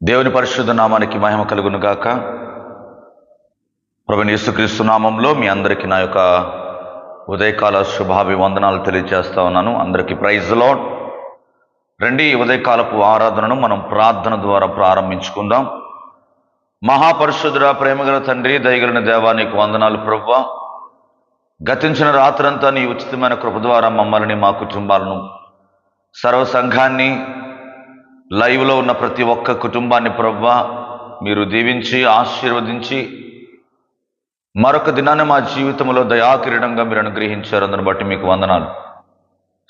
దేవుని పరిశుద్ధ నామానికి మహిమ కలుగును గాక. ప్రభువైన యేసుక్రీస్తు నామంలో మీ అందరికీ నా యొక్క ఉదయకాల శుభాభివందనాలు తెలియజేస్తా ఉన్నాను. అందరికీ ప్రైజ్ లార్డ్. రండి, ఈ ఉదయకాలపు ఆరాధనను మనం ప్రార్థన ద్వారా ప్రారంభించుకుందాం. మహాపరిశుద్ధుడా, ప్రేమగల తండ్రి, దయగలిగిన దేవా, నీకు వందనాలు ప్రభువా. గతించిన రాత్రంతా నీ ఉచితమైన కృప ద్వారా మమ్మల్ని, మా కుటుంబాలను, సర్వ సంఘాన్ని, లైవ్లో ఉన్న ప్రతి ఒక్క కుటుంబాన్ని ప్రభువా మీరు దీవించి ఆశీర్వదించి మరొక దినాన్ని మా జీవితంలో దయాకిరీటంగా మీరు అనుగ్రహించారు. అందుని బట్టి మీకు వందనాలు.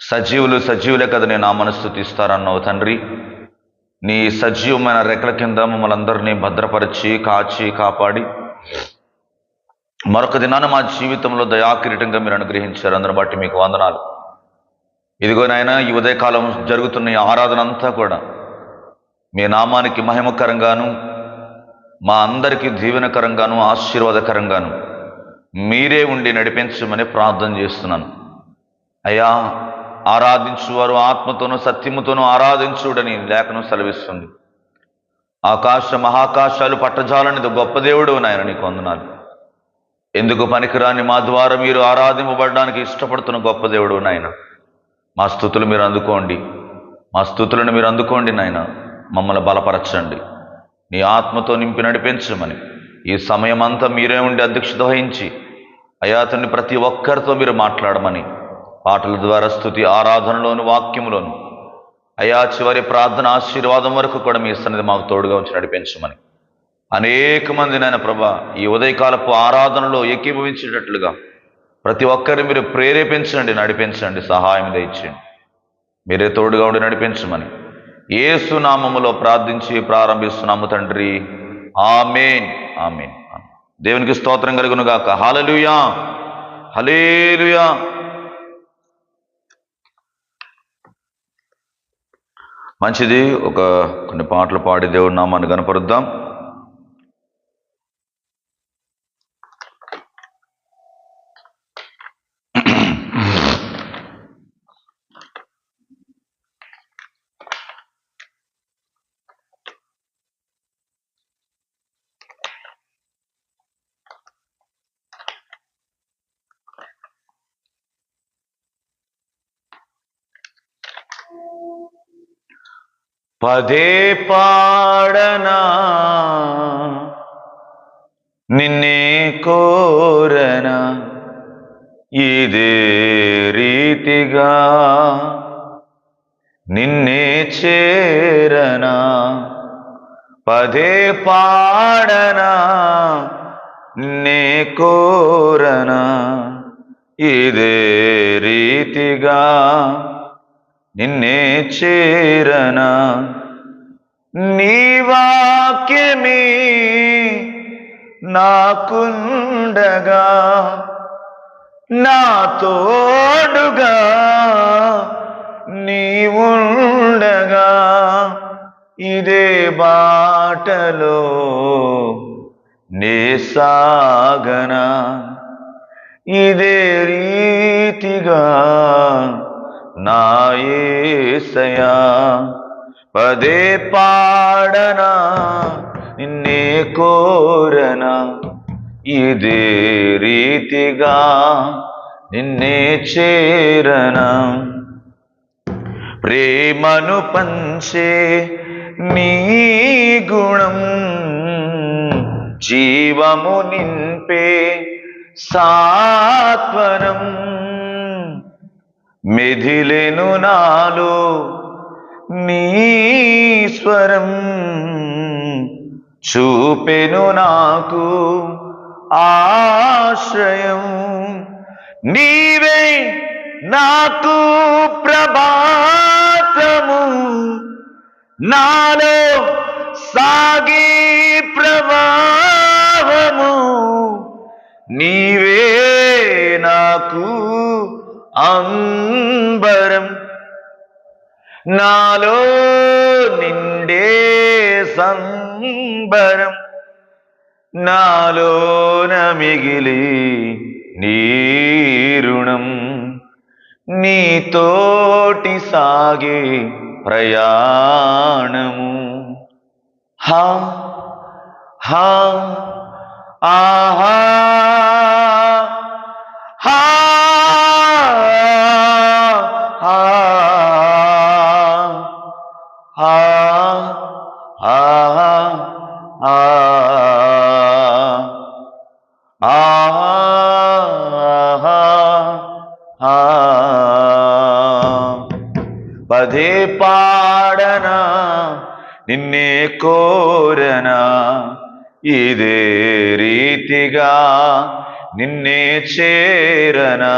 సజీవులే కదా నేను నా మనస్సు ఇస్తారన్నావు తండ్రి. నీ సజీవమైన రెక్కల కింద మమ్మల్ని అందరినీ భద్రపరిచి కాచి కాపాడి మరొక దినాన్ని మా జీవితంలో దయాకిరీటంగా మీరు అనుగ్రహించారు. అందుని బట్టి మీకు వందనాలు. ఇదిగో నాయన, ఈ ఉదయకాలం జరుగుతున్న ఈ ఆరాధన అంతా కూడా మీ నామానికి మహిమకరంగాను, మా అందరికీ దీవెనకరంగాను, ఆశీర్వాదకరంగాను మీరే ఉండి నడిపించమని ప్రార్థన చేస్తున్నాను. అయ్యా, ఆరాధించువారు ఆత్మతోనూ సత్యముతోనూ ఆరాధించుడని లేఖనం సెలవిస్తుంది. ఆకాశ మహాకాశాలు పట్టజాలని గొప్ప దేవుడు నాయన, నీకు వందనాలు. ఎందుకు పనికిరాని మా ద్వారా మీరు ఆరాధింపబడడానికి ఇష్టపడుతున్న గొప్ప దేవుడు నాయన. మా స్తుతులు మీరు అందుకోండి, మా స్తుతులను మీరు అందుకోండి నాయన. మమ్మల్ని బలపరచండి, నీ ఆత్మతో నింపి నడిపించమని ఈ సమయం అంతా మీరే ఉండి అధ్యక్షత వహించి అయ్యా తండ్రి, ప్రతి ఒక్కరితో మీరు మాట్లాడమని పాటల ద్వారా, స్తుతి ఆరాధనలోను, వాక్యములోను అయ్యా చివరి ప్రార్థన ఆశీర్వాదం వరకు కూడా మీ సన్నిధి మాకు తోడుగా ఉంచి నడిపించమని అనేక మంది నాయన ప్రభా ఈ ఉదయకాలపు ఆరాధనలో ఏకీభవించేటట్లుగా ప్రతి ఒక్కరిని మీరు ప్రేరేపించండి, నడిపించండి, సహాయం దయచేయండి. మీరే తోడుగా ఉండి నడిపించమని యేసు నామములో ప్రార్థించి ప్రారంభిస్తున్నాము తండ్రి. ఆమేన్, ఆమేన్. దేవునికి స్తోత్రం కలుగును గాక. హల్లెలూయా, హల్లెలూయా. మంచిది, కొన్ని పాటలు పాడి దేవుడి నామాన్ని కనపరుద్దాం. పదే పాడనా నిన్నే కోరనా ఇదే రీతిగా నిన్నే చేరనా. పదే పాడనా నిన్నే కోరనా ఇదే రీతిగా నిన్నే చేరనా. నీ వాక్యమే నాకుండగా నా తోడుగా నీవుండగా ఇదే బాటలో నే సాగనా ఇదే రీతిగా నా యేసయ్యా. పదే పాడనా నిన్నే కోరనా ఇదే రీతిగా నిన్నే చేరనా. ప్రేమను పంచే నీ గుణం జీవము నింపే సాత్వనం మెదిలెను నాలో నీ స్వరం చూపెను నాకు ఆశ్రయం. నీవే నాకు ప్రభాతము నాలో సాగే ప్రవాహము. నీవే నాకు అంబరం నాలో నిండే సంబరం. నాలోన మిగిలి నీ రుణం నీతోటి సాగే ప్రయాణము. హా హా ఆహా హా హా హా ఆహా పదే పాడనా నిన్నే కోరనా ఇదే రీతిగా నిన్నే చేరనా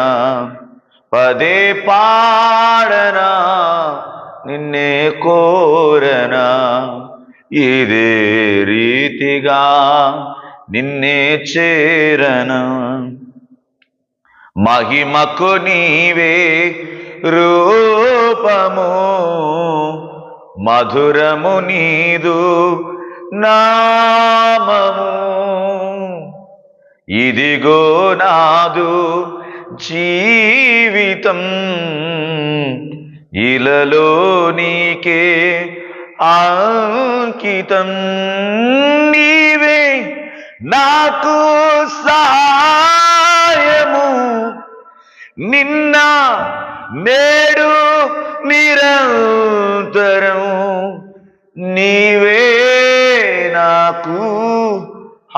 పదే పాడనా నిన్నే కోరనా ఇదే రీతిగా నిన్నే చేరనా మహిమకు నీవే రూపము మధురము నీదు నామము ఇదిగో నాదు జీవితం ఇలలో నీకే అంకితం నీవే నాకు సహాయము నిన్న నేడు నిరంతరం నీవే నాకు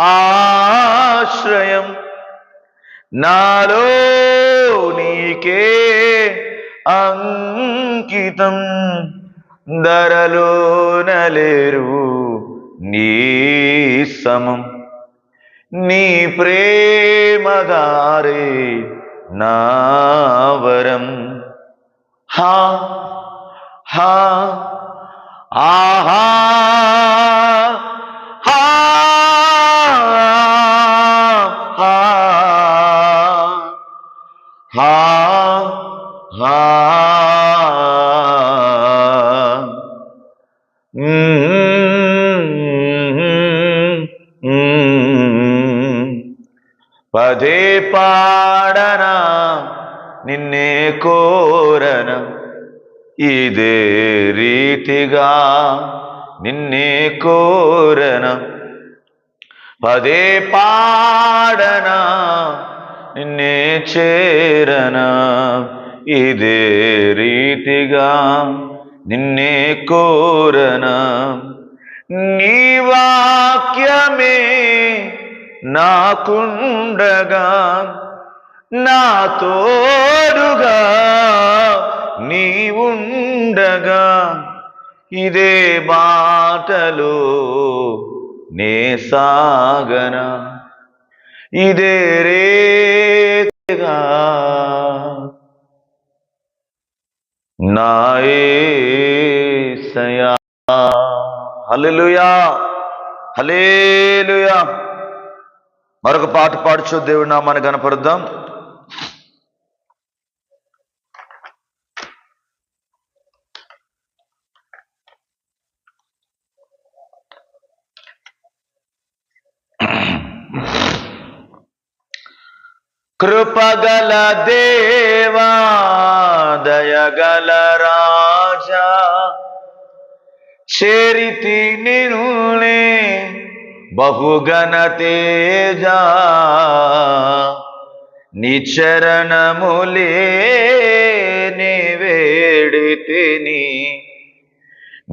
ఆశ్రయం నాలో నీకే అంకితం ధరలో నలేరు నీ సమం నీ ప్రేమదారే నావరం హా హా ఆహా హా హా హా హా పదే పాడనా నిన్నే కోరనా ఇదే రీతిగా నిన్నే కోరనా పదే పాడనా నిన్నే చేరనా ఇదే రీతిగా నిన్నే కోరనా నీ వాక్యమే నాకుండగా నా తోడుగా నీవుండగా ఇదే బాటలో నే సాగనా ఇదే రేతిగా నా యేసయ్యా హల్లెలూయా హల్లెలూయా. మరొక పాట పాడుచు దేవుడి నామాన్ని గణపరుద్దాం. కృపగల దేవా దయగల రాజా చేరితి నిన్నే బహుగణ తేజా నిచరణములే నే వేడితిని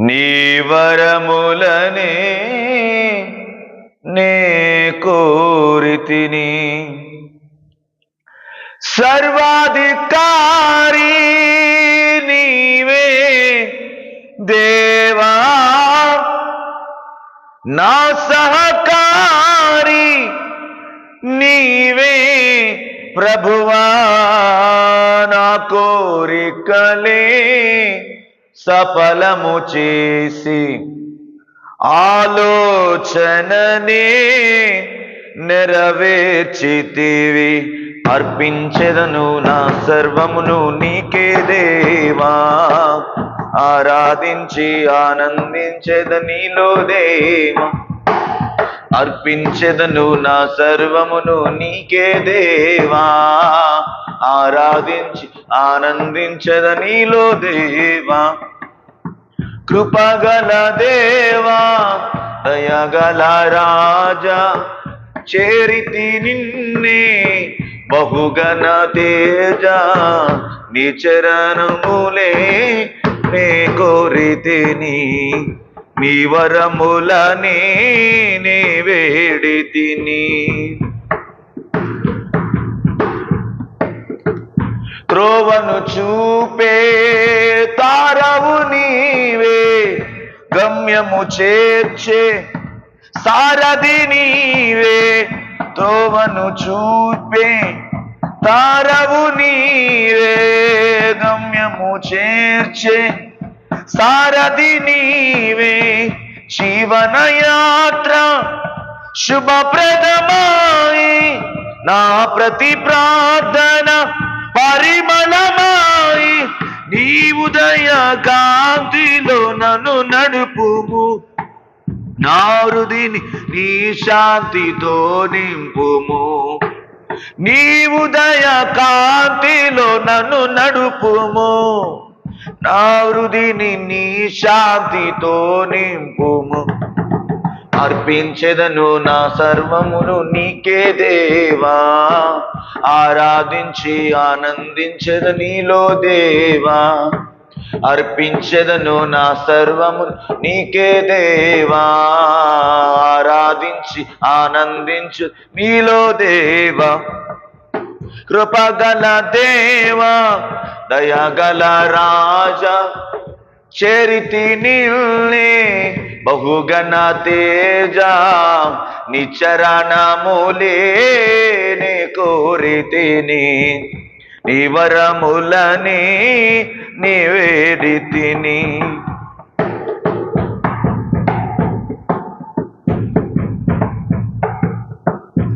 నీ వరములనే నే కోరితిని సర్వాధికారి నీవే దేవా నా సహకారి నీవే ప్రభువా నా కోరికలే సఫలము చేసి ఆలోచననే నెరవేర్చితివి అర్పించెదను నా సర్వమును నీకే దేవా ఆరాధించి ఆనందించెద నీలో దేవా అర్పించెదను నా సర్వమును నీకే దేవా ఆరాధించి ఆనందించెద నీలో దేవా కృపగల దేవా దయగల రాజా చేరితి నిన్నే బహుగణ తేజ నీ చరణములే నే కోరితిని నీ వరములని నే వేడితిని త్రోవను చూపే తారవు నీవే గమ్యము చేర్చే సారథి నీవే త్రోవను చూపే తారవు నీవే గమ్యము చేర్చే సారథి నీవే జీవన యాత్ర శుభప్రదమాయి నా ప్రతి ప్రార్థన పరిమళమాయి నీ ఉదయ కాంతిలో నన్ను నడుపుము నా హృదిని నీ శాంతితో నింపుము నీ ఉదయ కాంతిలో నన్ను నడుపుము నా హృదిని నీ శాంతితో నింపుము అర్పించెదను నా సర్వమును నీకే దేవా ఆరాధించి ఆనందించెద నీలో దేవా అర్పించెదను నా సర్వమును నీకే దేవా ఆరాధించి ఆనందించు నీలో దేవా కృపగల దేవా దయగల రాజా చేరితి నిన్నే బహుగణ తేజ నీ చరణములే నే కోరితిని నీ వరములని నీ వేడితిని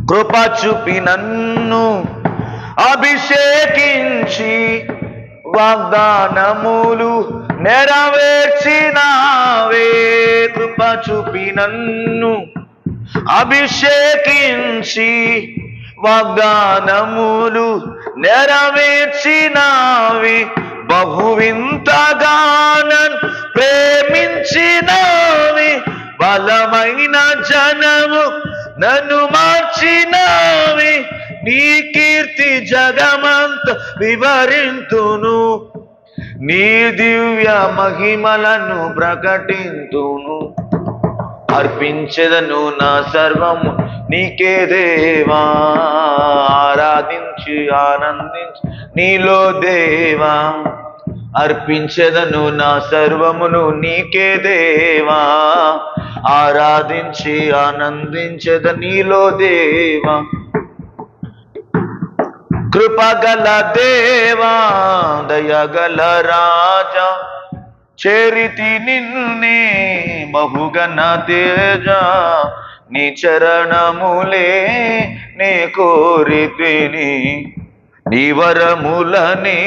కృప చూపి నన్ను అభిషేకించి వాగ్దానములు నెరవేర్చినావే కృప చూపి నన్ను అభిషేకించి వాగ్దానములు నెరవేర్చినావి బహువింతగా నన్ను ప్రేమించినావి బలమైన జనము నన్ను మార్చినావి నీ కీర్తి జగమంత వివరింతును నీ దివ్య మహిమలను ప్రకటింతును అర్పించెదను నా సర్వము నీకే దేవా ఆరాధించి ఆనందించి నీలో దేవా అర్పించెదను నా సర్వమును నీకే దేవా ఆరాధించి ఆనందించెద నీలో దేవా కృపగల దేవా దయగల రాజా చేరితి నిన్నే బహుగణ తేజ నీ చరణములే నే కోరితిని నీ వరములనే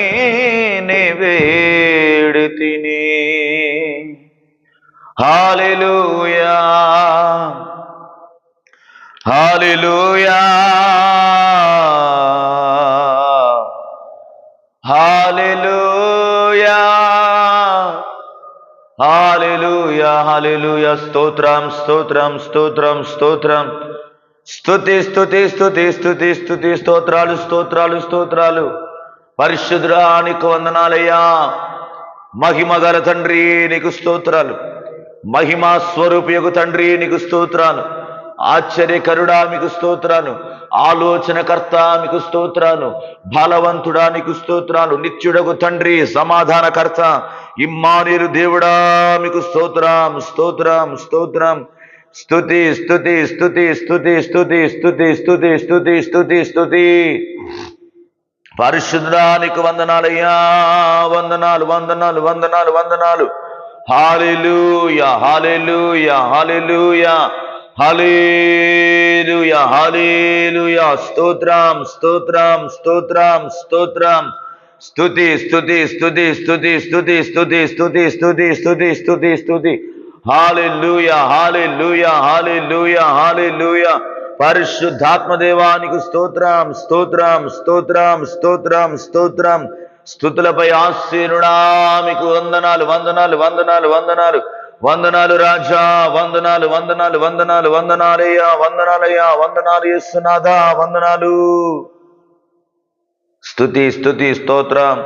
నే వేడితిని హల్లెలూయా హల్లెలూయా హల్లెలూయా హల్లెలూయా హల్లెలూయా స్తోత్రం స్తోత్రం స్తోత్రం స్తోత్రం స్తుతి స్తుతి స్తుతి స్తుతి స్తుతి స్తోత్రాలు స్తోత్రాలు స్తోత్రాలు పరిశుద్ధుడా నీకు వందనాలయ్యా మహిమ గల తండ్రి నీకు స్తోత్రాలు మహిమా స్వరూపియకు తండ్రి నీకు స్తోత్రాలు ఆశ్చర్యకరుడా మీకు స్తోత్రాలు ఆలోచనకర్త మీకు స్తోత్రాలు బలవంతుడా నీకు స్తోత్రాలు నిత్యుడకు తండ్రి సమాధానకర్త ఇమ్మానుయేలు దేవుడా మీకు స్తోత్రం స్తోత్రం స్తోత్రం స్తుతి స్తుతి స్తుతి స్తుతి స్తుతి స్తుతి స్తుతి స్తుతి స్తుతి స్తుతి పరిశుద్ధుడా నీకు వందనాలయ్యా వందనాలు వందనాలు వందనాలు వందనాలు హల్లెలూయా హల్లెలూయా హల్లెలూయా హల్లెలూయా హల్లెలూయా స్తోత్రం స్తోత్రం స్తోత్రం స్తోత్రం స్తుతి స్తుతి స్తుతి స్తుతి స్తుతి స్తుతి స్తుతి స్తుతి స్తుతి స్తుతి స్తుతి హల్లెలూయా హల్లెలూయా హల్లెలూయా హల్లెలూయా పరిశుద్ధాత్మ దేవానికి స్తోత్రం స్తోత్రం స్తోత్రం స్తోత్రం స్తోత్రం స్తుతులపై ఆశీనుడా మీకు వందనాలు వందనాలు వందనాలు వందనాలు వందనాలు రాజా, వందనాలు వందనాలు వందనాలు వందనాలయ్యా, వందనాలయ్యా, వందనాలు యేసునాథా, వందనాలు. స్తుతి స్తుతి స్తోత్రం.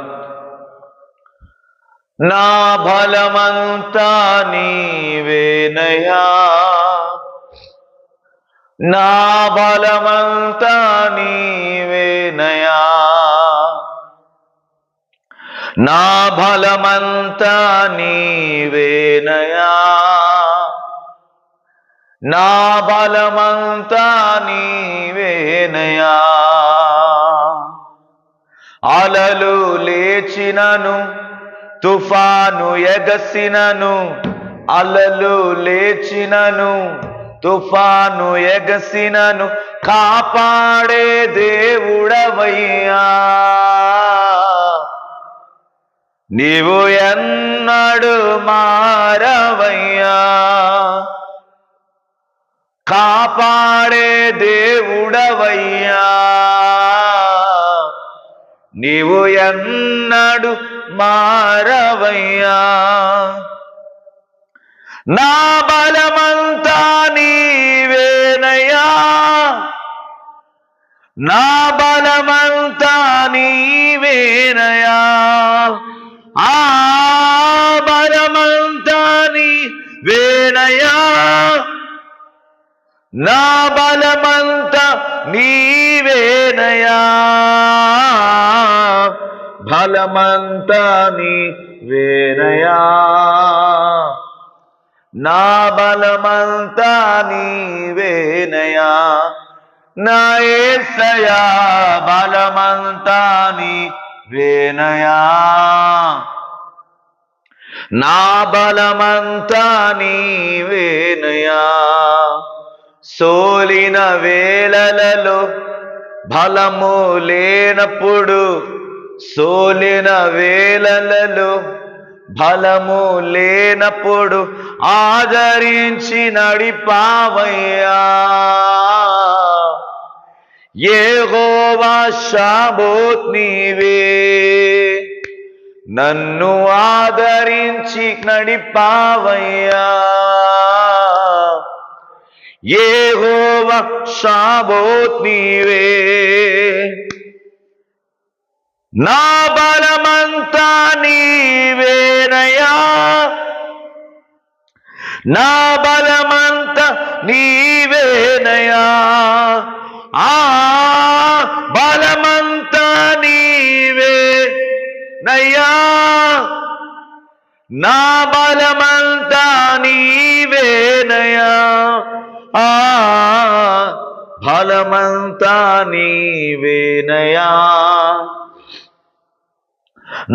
నా బలమంతా నీవేనయ్యా, నా బలమంతా నీవేనయ్యా, నా బలమంతా నీవేనయ్యా, నా బలమంతా నీవేనయ్యా. అలలు లేచినను, తుఫాను ఎగసినను, అలలు లేచినను, తుఫాను ఎగసినను, కాపాడే దేవుడవయ్యా. నీవు ఎన్నడు మారవయ్యా, కాపాడే దేవుడవయ్యా. నీవు ఎన్నడు మారవయ్యా. నా బలమంతా నీవేనయ్యా, నా బలమంతా నీవేనయ్యా, ఆ బలమంతా నీవేనయ్యా, నా బలమంతా నీవేనయ్యా, బలమంతా నీవేనయ్యా, నా బలమంతా నీవేనయ్యా. నా యేసయ్యా బలమంతా నీవేనయ్యా, నా బలమంతా నీవేనయ్యా. సోలిన వేళలలో బలము లేనప్పుడు, సోలిన వేళలలో బలము లేనప్పుడు ఆదరించి నడిపావయ్యా. యెహోవా షాబోత్ నీవే, నన్ను ఆదరించి నడిపావయ్యా. యెహోవా షాబోత్ నీవే, నా బలమంతా నీవేనయ్యా, నా బలమంతా నీవేనయ్యా, ఆ బలమంతా నీవేనయ్యా, నా బలమంతా నీవేనయ్యా, ఆ బలమంతా నీవేనయ్యా,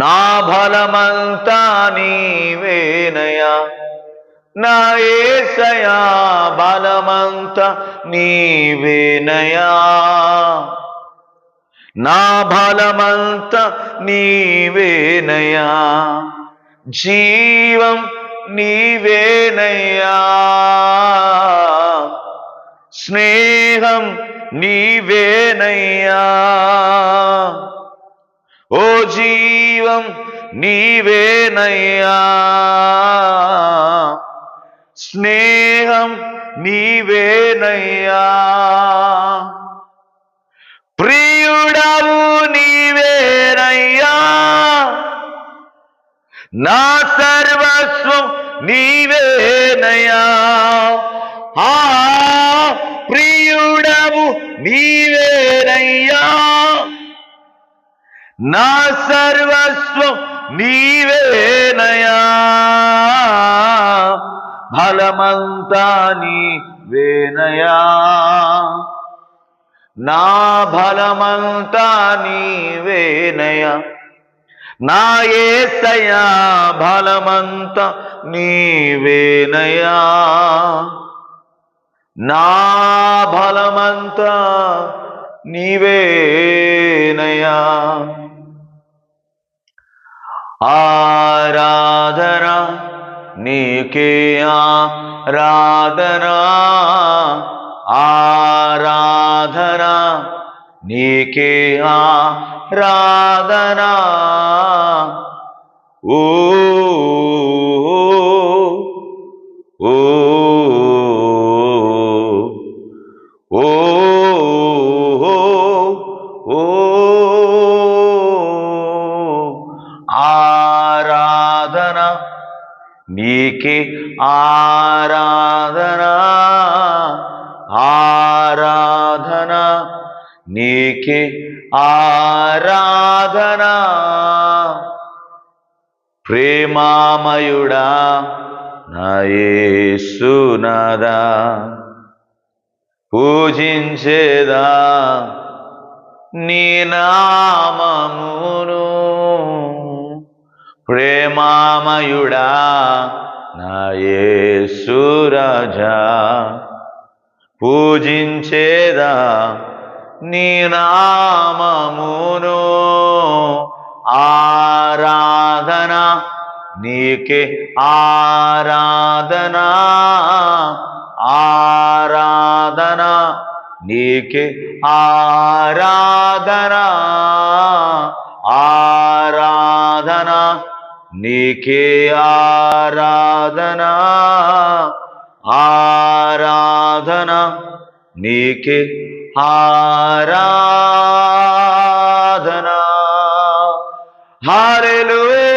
నా బలమంతా నీవేనయ్యా. నా యేసయ్యా బలమంతా నీవేనయ్యా, నా బలమంతా నీవేనయ్యా. జీవం నీవేనయ్యా, స్నేహం నీవేనయ్యా, ఓ జీవం నీవేనయ్యా, స్నేహం నీవేనయ్యా. ప్రియుడవు నీవేనయ్యా, నా సర్వస్వం నీవేనయ్యా, ఆ ప్రియుడవు నీవేనయ్యా, నా సర్వస్వం నీవేనయ్యా, బలమంతా నీవేనయ్యా, నా బలమంతా నీవేనయ్యా. నా యేసయ్యా బలమంతా నీవేనయ్యా, నా బలమంతా నీవేనయ్యా. ఆరాధన నీకే ఆరాధనా, ఆరాధన నీకే ఆరాధనా. ఓ నీకే ఆరాధనా, ఆరాధనా, నీకే ఆరాధనా. ప్రేమామయుడా నా యేసునాదా, పూజించేదా నీ నామమును. ప్రేమామయుడా నా యేసు రాజా, పూజించేదా నీ నామమును. ఆరాధన నీకే ఆరాధనా, ఆరాధన నీకే ఆరాధనా, ఆరాధన నీకే ఆరాధనా, ఆరాధన నీకే ఆరాధనా. హల్లెలూయా,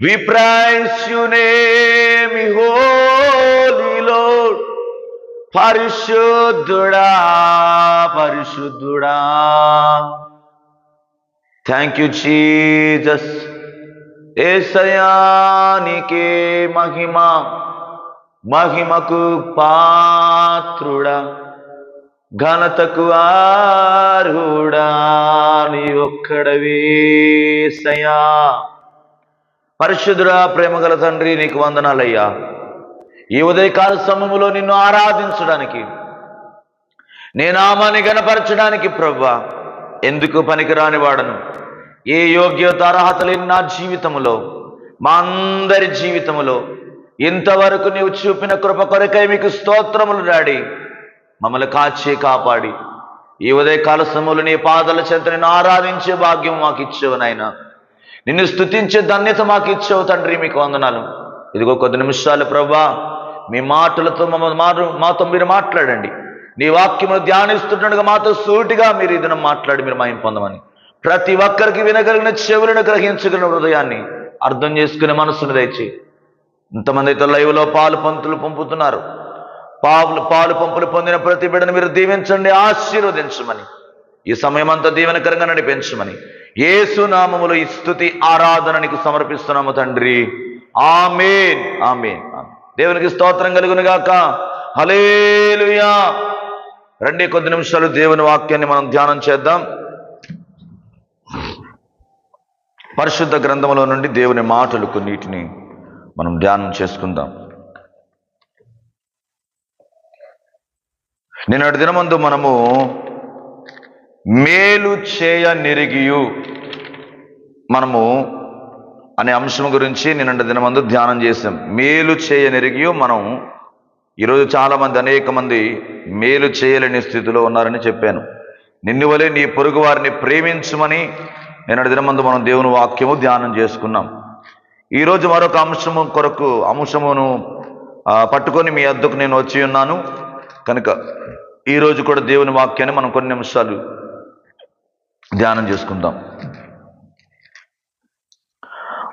we praise your name, holy Lord. పరిశుద్ధుడా, పరిశుద్ధుడా. Thank you Jesus. యేసయ్యా నీకే మహిమ, మహిమకు పాత్రుడా, ఘనతకు అర్హుడా నీ ఒక్కడవే యేసయ్యా. పరిశుద్ధుడా, ప్రేమగల తండ్రి, నీకు వందనాలయ్యా. ఈ ఉదయకాల సమయములో నిన్ను ఆరాధించడానికి, నీ నామాన్ని గణపరచడానికి ప్రభువా ఎందుకు పనికిరాని వాడను. ఏ యోగ్యత అర్హత లేని నా జీవితములో, మా అందరి జీవితములో ఇంతవరకు నీవు చూపిన కృప కొరకై మీకు స్తోత్రములు డాడీ. మమ్మల్ని కాచి కాపాడి ఈ ఉదయకాల సమయంలో నీ పాదాల చెంత నిన్ను ఆరాధించే భాగ్యం మాకు ఇచ్చావు నాయనా. నిన్ను స్తుతించే ధన్యత మాకు ఇచ్చావు తండ్రి, మీకు వందనాలు. ఇదిగో కొద్ది నిమిషాలు ప్రభువా మీ మాటలతో మాతో మీరు మాట్లాడండి. నీ వాక్యమును ధ్యానిస్తుండగా మాతో సూటిగా మీరు ఈ దినం మాట్లాడి మీరు మహిమ పొందమని, ప్రతి ఒక్కరికి వినగలిగిన చెవులను గ్రహించగలిగిన హృదయాన్ని అర్థం చేసుకునే మనసును దయచేయి. ఇంతమంది అయితే లైవ్లో పాలు పంపుతున్నారు. పాలు పంపులు పొందిన ప్రతి బిడ్డను మీరు దీవించండి, ఆశీర్వదించమని, ఈ సమయం అంతా దీవెనకరంగా నడిపించమని యేసు నామములో ఈ స్తుతి ఆరాధన నీకు సమర్పిస్తున్నాము తండ్రి. ఆమేన్, ఆమేన్. దేవునికి స్తోత్రం కలుగును గాక. హల్లెలూయా. రండి కొద్ది నిమిషాలు దేవుని వాక్యాన్ని మనం ధ్యానం చేద్దాం. పరిశుద్ధ గ్రంథంలో నుండి దేవుని మాటలు కొన్నిటిని మనం ధ్యానం చేసుకుందాం. నిన్నటి దినమందు మనము మేలు చేయ నిరిగియు మనము అనే అంశం గురించి నిన్నటి దినమందు ధ్యానం చేసాం. మేలు చేయ నిరిగియు. మనం ఈరోజు చాలామంది, అనేక మంది మేలు చేయలేని స్థితిలో ఉన్నారని చెప్పాను. నిన్ను వలె నీ పొరుగు వారిని ప్రేమించమని నిన్నటి దినమందు మనం దేవుని వాక్యము ధ్యానం చేసుకున్నాం. ఈరోజు మరొక అంశమును పట్టుకొని మీ వద్దకు నేను వచ్చి ఉన్నాను కనుక ఈరోజు కూడా దేవుని వాక్యాన్ని మనం కొన్ని నిమిషాలు ధ్యానం చేసుకుందాం.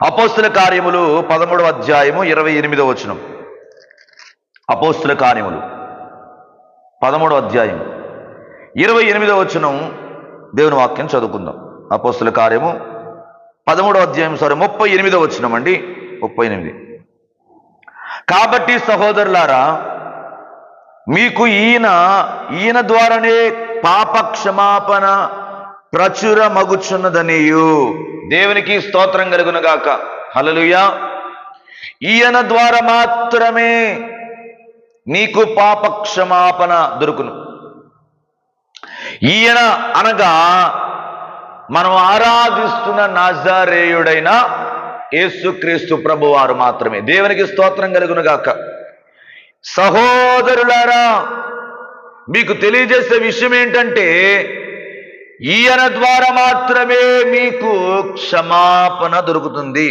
అపోస్తుల కార్యములు 13వ అధ్యాయము 28వ వచనం. అపోస్తుల కార్యములు 13వ అధ్యాయం 28వ వచనం దేవుని వాక్యం చదువుకుందాం. అపోస్తుల కార్యము 13వ అధ్యాయం 38వ వచనం అండి. 38. కాబట్టి సహోదరులారా, మీకు ఈయన ద్వారానే పాప క్షమాపణ ప్రచురమగుచున్నదనియు. దేవునికి స్తోత్రం కలుగును గాక. హల్లెలూయా. ఈయన ద్వారా మాత్రమే నీకు పాప క్షమాపణ దొరుకును. ఈయన అనగా మనం ఆరాధిస్తున్న నజరేయుడైన యేసుక్రీస్తు ప్రభువారు మాత్రమే. దేవునికి స్తోత్రం కలుగును గాక. సహోదరులారా, మీకు తెలియజేసే విషయం ఏంటంటే ఈయన ద్వారా మాత్రమే మీకు క్షమాపణ దొరుకుతుంది.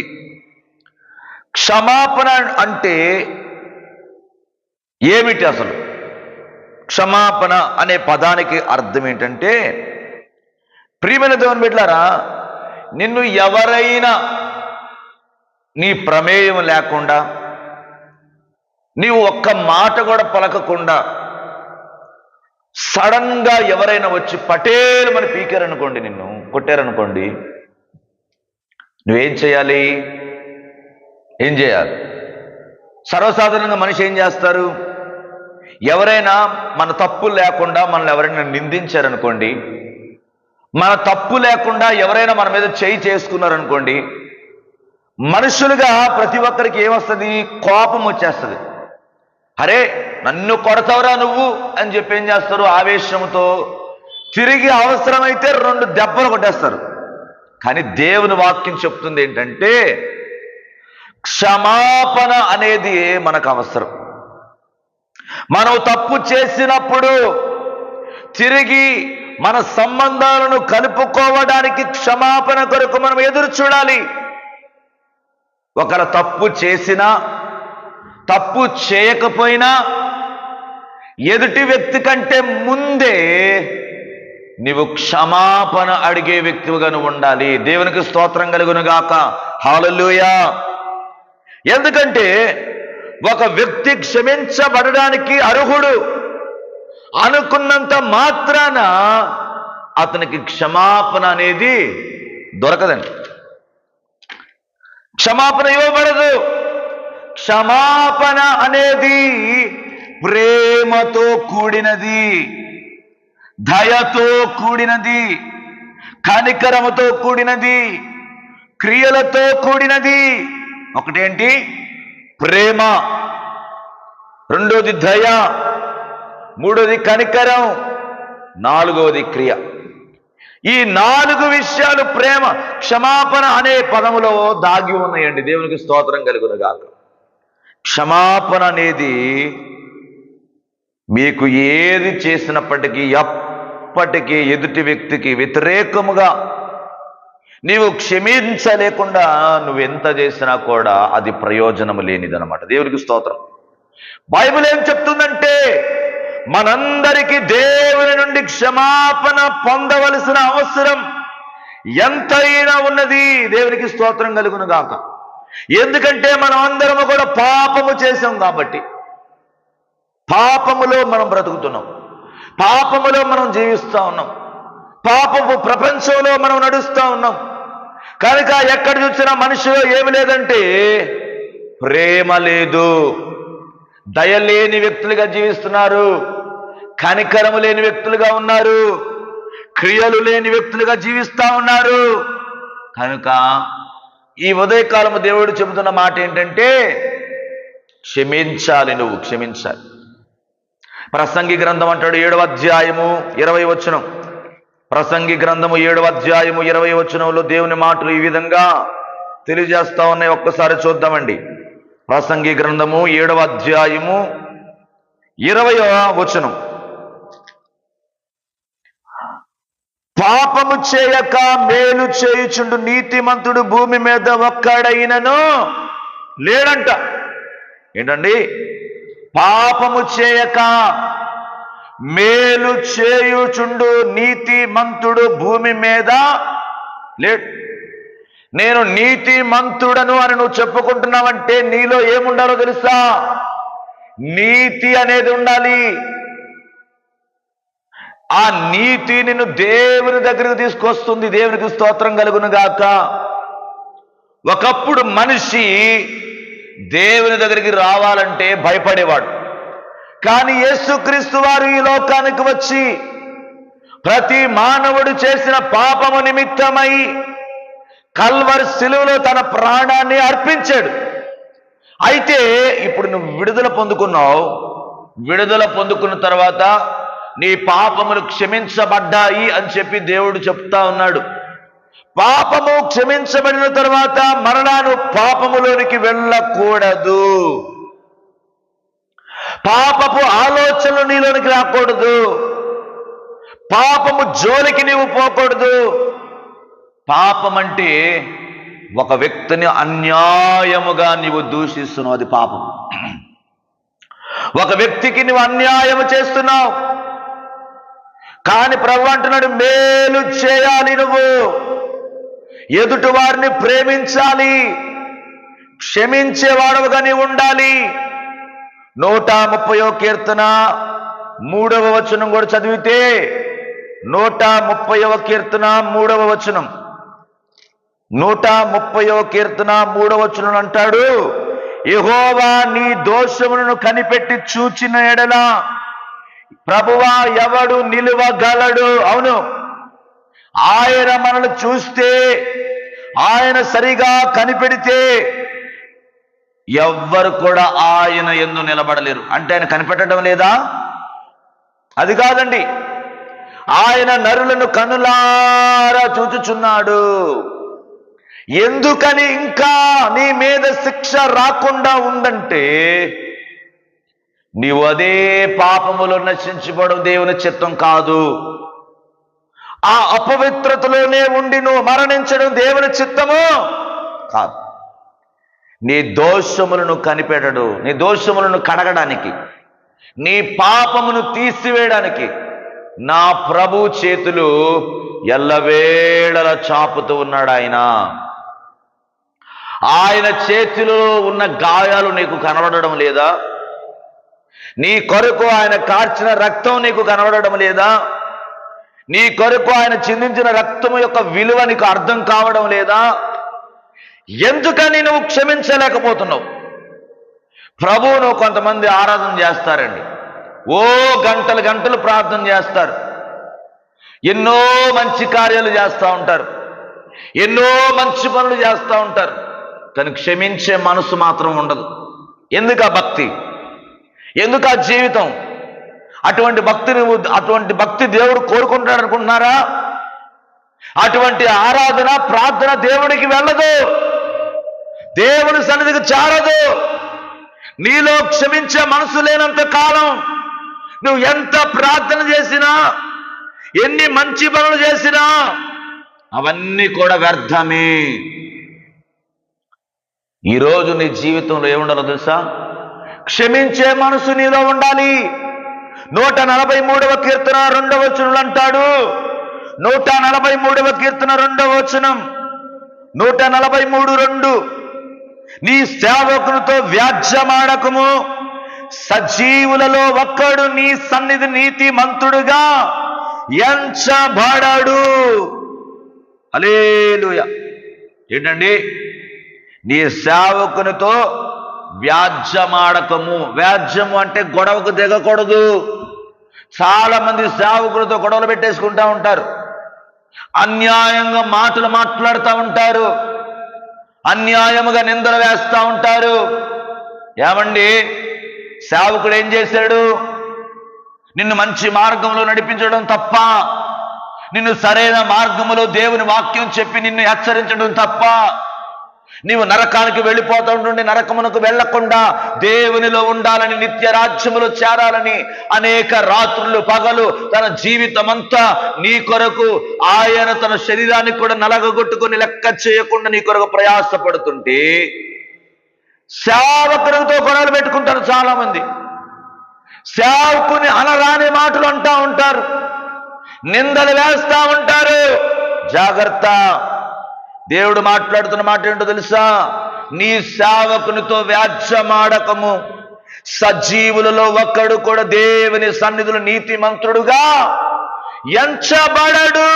క్షమాపణ అంటే ఏమిటి అసలు? క్షమాపణ అనే పదానికి అర్థం ఏంటంటే, ప్రియమైన దేవుని బిడ్డలారా, నిన్ను ఎవరైనా నీ ప్రమేయం లేకుండా, నీవు ఒక్క మాట కూడా పలకకుండా సడన్గా ఎవరైనా వచ్చి పటేలమని పీకారనుకోండి, నిన్ను కొట్టారనుకోండి, నువ్వేం చేయాలి? ఏం చేయాలి? సర్వసాధారణంగా మనిషి ఏం చేస్తారు? ఎవరైనా మన తప్పు లేకుండా మనల్ని ఎవరైనా నిందించారనుకోండి, మన తప్పు లేకుండా ఎవరైనా మన మీద చేయి చేసుకున్నారనుకోండి, మనుషులుగా ప్రతి ఒక్కరికి ఏమొస్తుంది? కోపం వచ్చేస్తుంది. అరే నన్ను కొడతావురా నువ్వు అని చెప్పి ఏం చేస్తారు? ఆవేశంతో తిరిగి అవసరమైతే 2 దెబ్బలు కొట్టేస్తారు. కానీ దేవుని వాక్యం చెప్తుంది ఏంటంటే, క్షమాపణ అనేది మనకు అవసరం. మనం తప్పు చేసినప్పుడు తిరిగి మన సంబంధాలను కలుపుకోవడానికి క్షమాపణ కొరకు మనం ఎదురు చూడాలి. ఒకరు తప్పు చేసినా తప్పు చేయకపోయినా ఎదుటి వ్యక్తి కంటే ముందే నీవు క్షమాపణ అడిగే వ్యక్తిగా నువ్వు ఉండాలి. దేవునికి స్తోత్రం కలుగును గాక. హల్లెలూయా. ఎందుకంటే ఒక వ్యక్తి క్షమించబడడానికి అర్హుడు అనుకున్నంత మాత్రాన అతనికి క్షమాపణ అనేది దొరకదండి. క్షమాపణ ఇవ్వబడదు. క్షమాపణ అనేది ప్రేమతో కూడినది, దయతో కూడినది, కనికరముతో కూడినది, క్రియలతో కూడినది. ఒకటేంటి? ప్రేమ. రెండోది దయ, మూడోది కనికరం, నాలుగవది క్రియ. ఈ 4 విషయాలు ప్రేమ, క్షమాపణ అనే పదములో దాగి ఉన్నాయండి. దేవునికి స్తోత్రం కలుగును గాక. క్షమాపణ అనేది మీకు ఏది చేసినప్పటికీ ఎప్పటికీ ఎదుటి వ్యక్తికి వ్యతిరేకముగా నీవు క్షమించలేకుండా నువ్వెంత చేసినా కూడా అది ప్రయోజనము లేనిదన్నమాట. దేవునికి స్తోత్రం. బైబిల్ ఏం చెప్తుందంటే, మనందరికీ దేవుని నుండి క్షమాపణ పొందవలసిన అవసరం ఎంతైనా ఉన్నది. దేవునికి స్తోత్రం కలుగును గాక. ఎందుకంటే మనం అందరము కూడా పాపము చేసాం కాబట్టి, పాపములో మనం బ్రతుకుతున్నాం, పాపములో మనం జీవిస్తూ ఉన్నాం, పాపపు ప్రపంచంలో మనం నడుస్తూ ఉన్నాం. కనుక ఎక్కడ చూసినా మనిషిలో ఏమి లేదంటే ప్రేమ లేదు, దయ లేని వ్యక్తులుగా జీవిస్తున్నారు, కనికరము లేని వ్యక్తులుగా ఉన్నారు, క్రియలు లేని వ్యక్తులుగా జీవిస్తూ ఉన్నారు. కనుక ఈ ఉదయకాలము దేవుడు చెబుతున్న మాట ఏంటంటే, క్షమించాలి, నువ్వు క్షమించాలి. ప్రసంగి గ్రంథం అంటాడు 7వ అధ్యాయము 20వ వచనం. ప్రసంగి గ్రంథము 7వ అధ్యాయము 20వ వచనంలో దేవుని మాటలు ఈ విధంగా తెలియజేస్తా ఉన్నాయి. ఒక్కసారి చూద్దామండి. ప్రసంగి గ్రంథము 7వ అధ్యాయము 20వ వచనం. పాపము చేయక మేలు చేయుచుండు నీతిమంతుడు భూమి మీద ఒక్కడైనను లేడంట. ఏంటండి? పాపము చేయక మేలు చేయుచుండు నీతిమంతుడు భూమి మీద లేడు. నేను నీతిమంతుడను అని నువ్వు చెప్పుకుంటున్నావంటే నీలో ఏముండాలో తెలుసా? నీతి అనేది ఉండాలి. ఆ నీతి నిన్ను దేవుని దగ్గరకు తీసుకొస్తుంది. దేవునికి స్తోత్రం కలుగును గాక. ఒకప్పుడు మనిషి దేవుని దగ్గరికి రావాలంటే భయపడేవాడు. కానీ యేసుక్రీస్తు వారు ఈ లోకానికి వచ్చి ప్రతి మానవుడు చేసిన పాపము నిమిత్తమై కల్వరి శిలువలో తన ప్రాణాన్ని అర్పించాడు. అయితే ఇప్పుడు నువ్వు విడుదల పొందుకున్నావు. విడుదల పొందుకున్న తర్వాత నీ పాపములు క్షమించబడ్డాయి అని చెప్పి దేవుడు చెప్తా ఉన్నాడు. పాపము క్షమించబడిన తర్వాత మరలా నువ్వు పాపములోనికి వెళ్ళకూడదు. పాపపు ఆలోచనలు నీలోనికి రాకూడదు. పాపము జోలికి నీవు పోకూడదు. పాపం అంటే ఒక వ్యక్తిని అన్యాయముగా నీవు దూషిస్తున్నావు, అది పాపం. ఒక వ్యక్తికి నువ్వు అన్యాయం చేస్తున్నావు. కానీ ప్రభు అంటున్నాడు, మేలు చేయాలి, నువ్వు ఎదుటి వారిని ప్రేమించాలి, క్షమించేవాడవుగా నీవు ఉండాలి. 130వ కీర్తన 3వ వచనం కూడా చదివితే, 130వ కీర్తన 3వ వచనం, 130వ కీర్తన 3వ వచనం అంటాడు, యెహోవా నీ దోషములను కనిపెట్టి చూచిన ఎడల ప్రభువా ఎవడు నిలువగలడు. అవును, ఆయన మనల్ని చూస్తే, ఆయన సరిగా కనిపెడితే ఎవ్వరు కూడా ఆయన యందు నిలబడలేరు. అంటే ఆయన కనిపెట్టడం లేదా? అది కాదండి. ఆయన నరులను కనులారా చూచుచున్నాడు. ఎందుకని ఇంకా నీ మీద శిక్ష రాకుండా ఉందంటే, నీవు అదే పాపములో నశించిపోవడం దేవుని చిత్తం కాదు. ఆ అపవిత్రతలోనే ఉండి నువ్వు మరణించడం దేవుని చిత్తము కాదు. నీ దోషములను కనిపెట్టడు, నీ దోషములను కడగడానికి, నీ పాపమును తీసివేయడానికి నా ప్రభు చేతులు ఎల్లవేళల చాపుతూ ఉన్నాడు. ఆయన చేతిలో ఉన్న గాయాలు నీకు కనబడడం లేదా? నీ కొరకు ఆయన కార్చిన రక్తం నీకు కనబడడం లేదా? నీ కొరకు ఆయన చిందించిన రక్తము యొక్క విలువ నీకు అర్థం కావడం లేదా? ఎందుకని నువ్వు క్షమించలేకపోతున్నావు? ప్రభువును కొంతమంది ఆరాధన చేస్తారండి, గంటలు గంటలు ప్రార్థన చేస్తారు, ఎన్నో మంచి కార్యాలు చేస్తూ ఉంటారు, ఎన్నో మంచి పనులు చేస్తూ ఉంటారు, కానీ క్షమించే మనసు మాత్రం ఉండదు. ఎందుకు ఆ భక్తి? ఎందుకు ఆ జీవితం? అటువంటి భక్తి దేవుడు కోరుకుంటాడు అనుకుంటున్నారా? అటువంటి ఆరాధన ప్రార్థన దేవుడికి వెళ్ళదు, దేవుని సన్నిధికి చాలదు. నీలో క్షమించే మనసు లేనంత కాలం నువ్వు ఎంత ప్రార్థన చేసినా, ఎన్ని మంచి పనులు చేసినా అవన్నీ కూడా వ్యర్థమే. ఈరోజు నీ జీవితంలో ఏముండాలో తెలుసా? క్షమించే మనసు నీలో ఉండాలి. 143వ కీర్తన 2వ వచనం అంటాడు, 143వ కీర్తన 2వ వచనం, 143:2, నీ సేవకునితో వ్యాజ్యమాడకము, సజీవులలో ఒక్కడు నీ సన్నిధి నీతి మంతుడుగా ఎంచబడడు. హల్లెలూయా. ఏంటండి? నీ సేవకునితో వ్యాజ్యమాడకము. వ్యాజ్యము అంటే గొడవకు దిగకూడదు. చాలా మంది సేవకులతో గొడవలు పెట్టేసుకుంటా ఉంటారు, అన్యాయంగా మాటలు మాట్లాడుతూ ఉంటారు, అన్యాయముగా నిందలు వేస్తూ ఉంటారు. ఏమండి, సేవకుడు ఏం చేశాడు? నిన్ను మంచి మార్గంలో నడిపించడం తప్ప, నిన్ను సరైన మార్గంలో దేవుని వాక్యం చెప్పి నిన్ను హెచ్చరించడం తప్ప, నీవు నరకానికి వెళ్ళిపోతూ ఉంటుండే నరకమునకు వెళ్లకుండా దేవునిలో ఉండాలని, నిత్య రాజ్యములో చేరాలని అనేక రాత్రులు పగలు తన జీవితమంతా నీ కొరకు ఆయన తన శరీరాన్ని కూడా నలగగొట్టుకుని లెక్క చేయకుండా నీ కొరకు ప్రయాసపడుతుంటే, సేవకునితో గొడవలు పెట్టుకుంటారు చాలా మంది. సేవకుని అనరాని మాటలు అంటా ఉంటారు, నిందలు వేస్తా ఉంటారు. జాగ్రత్త. దేవుడు మాట్లాడుతున్న మాట ఏంటో తెలుసా? నీ సేవకునితో వ్యాజ్యమాడకము, సజీవులలో ఒక్కడు కూడా దేవుని సన్నిధిలో నీతి మంత్రుడుగా ఎంచబడడు.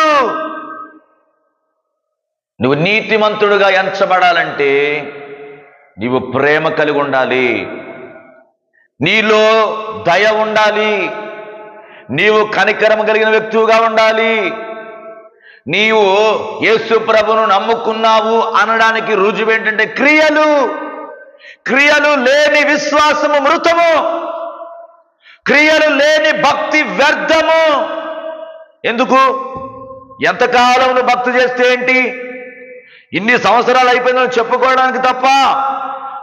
నువ్వు నీతిమంతుడుగా ఎంచబడాలంటే నీవు ప్రేమ కలిగి ఉండాలి, నీలో దయ ఉండాలి, నీవు కనికరం కలిగిన వ్యక్తిగా ఉండాలి. నీవు యేసు ప్రభువును నమ్ముకున్నావు అనడానికి రుజువు ఏంటంటే క్రియలు. క్రియలు లేని విశ్వాసము మృతము, క్రియలు లేని భక్తి వ్యర్థము. ఎందుకు? ఎంతకాలం నువ్వు భక్తి చేస్తే ఏంటి? ఇన్ని సంవత్సరాలు అయిపోయిందని చెప్పుకోవడానికి తప్ప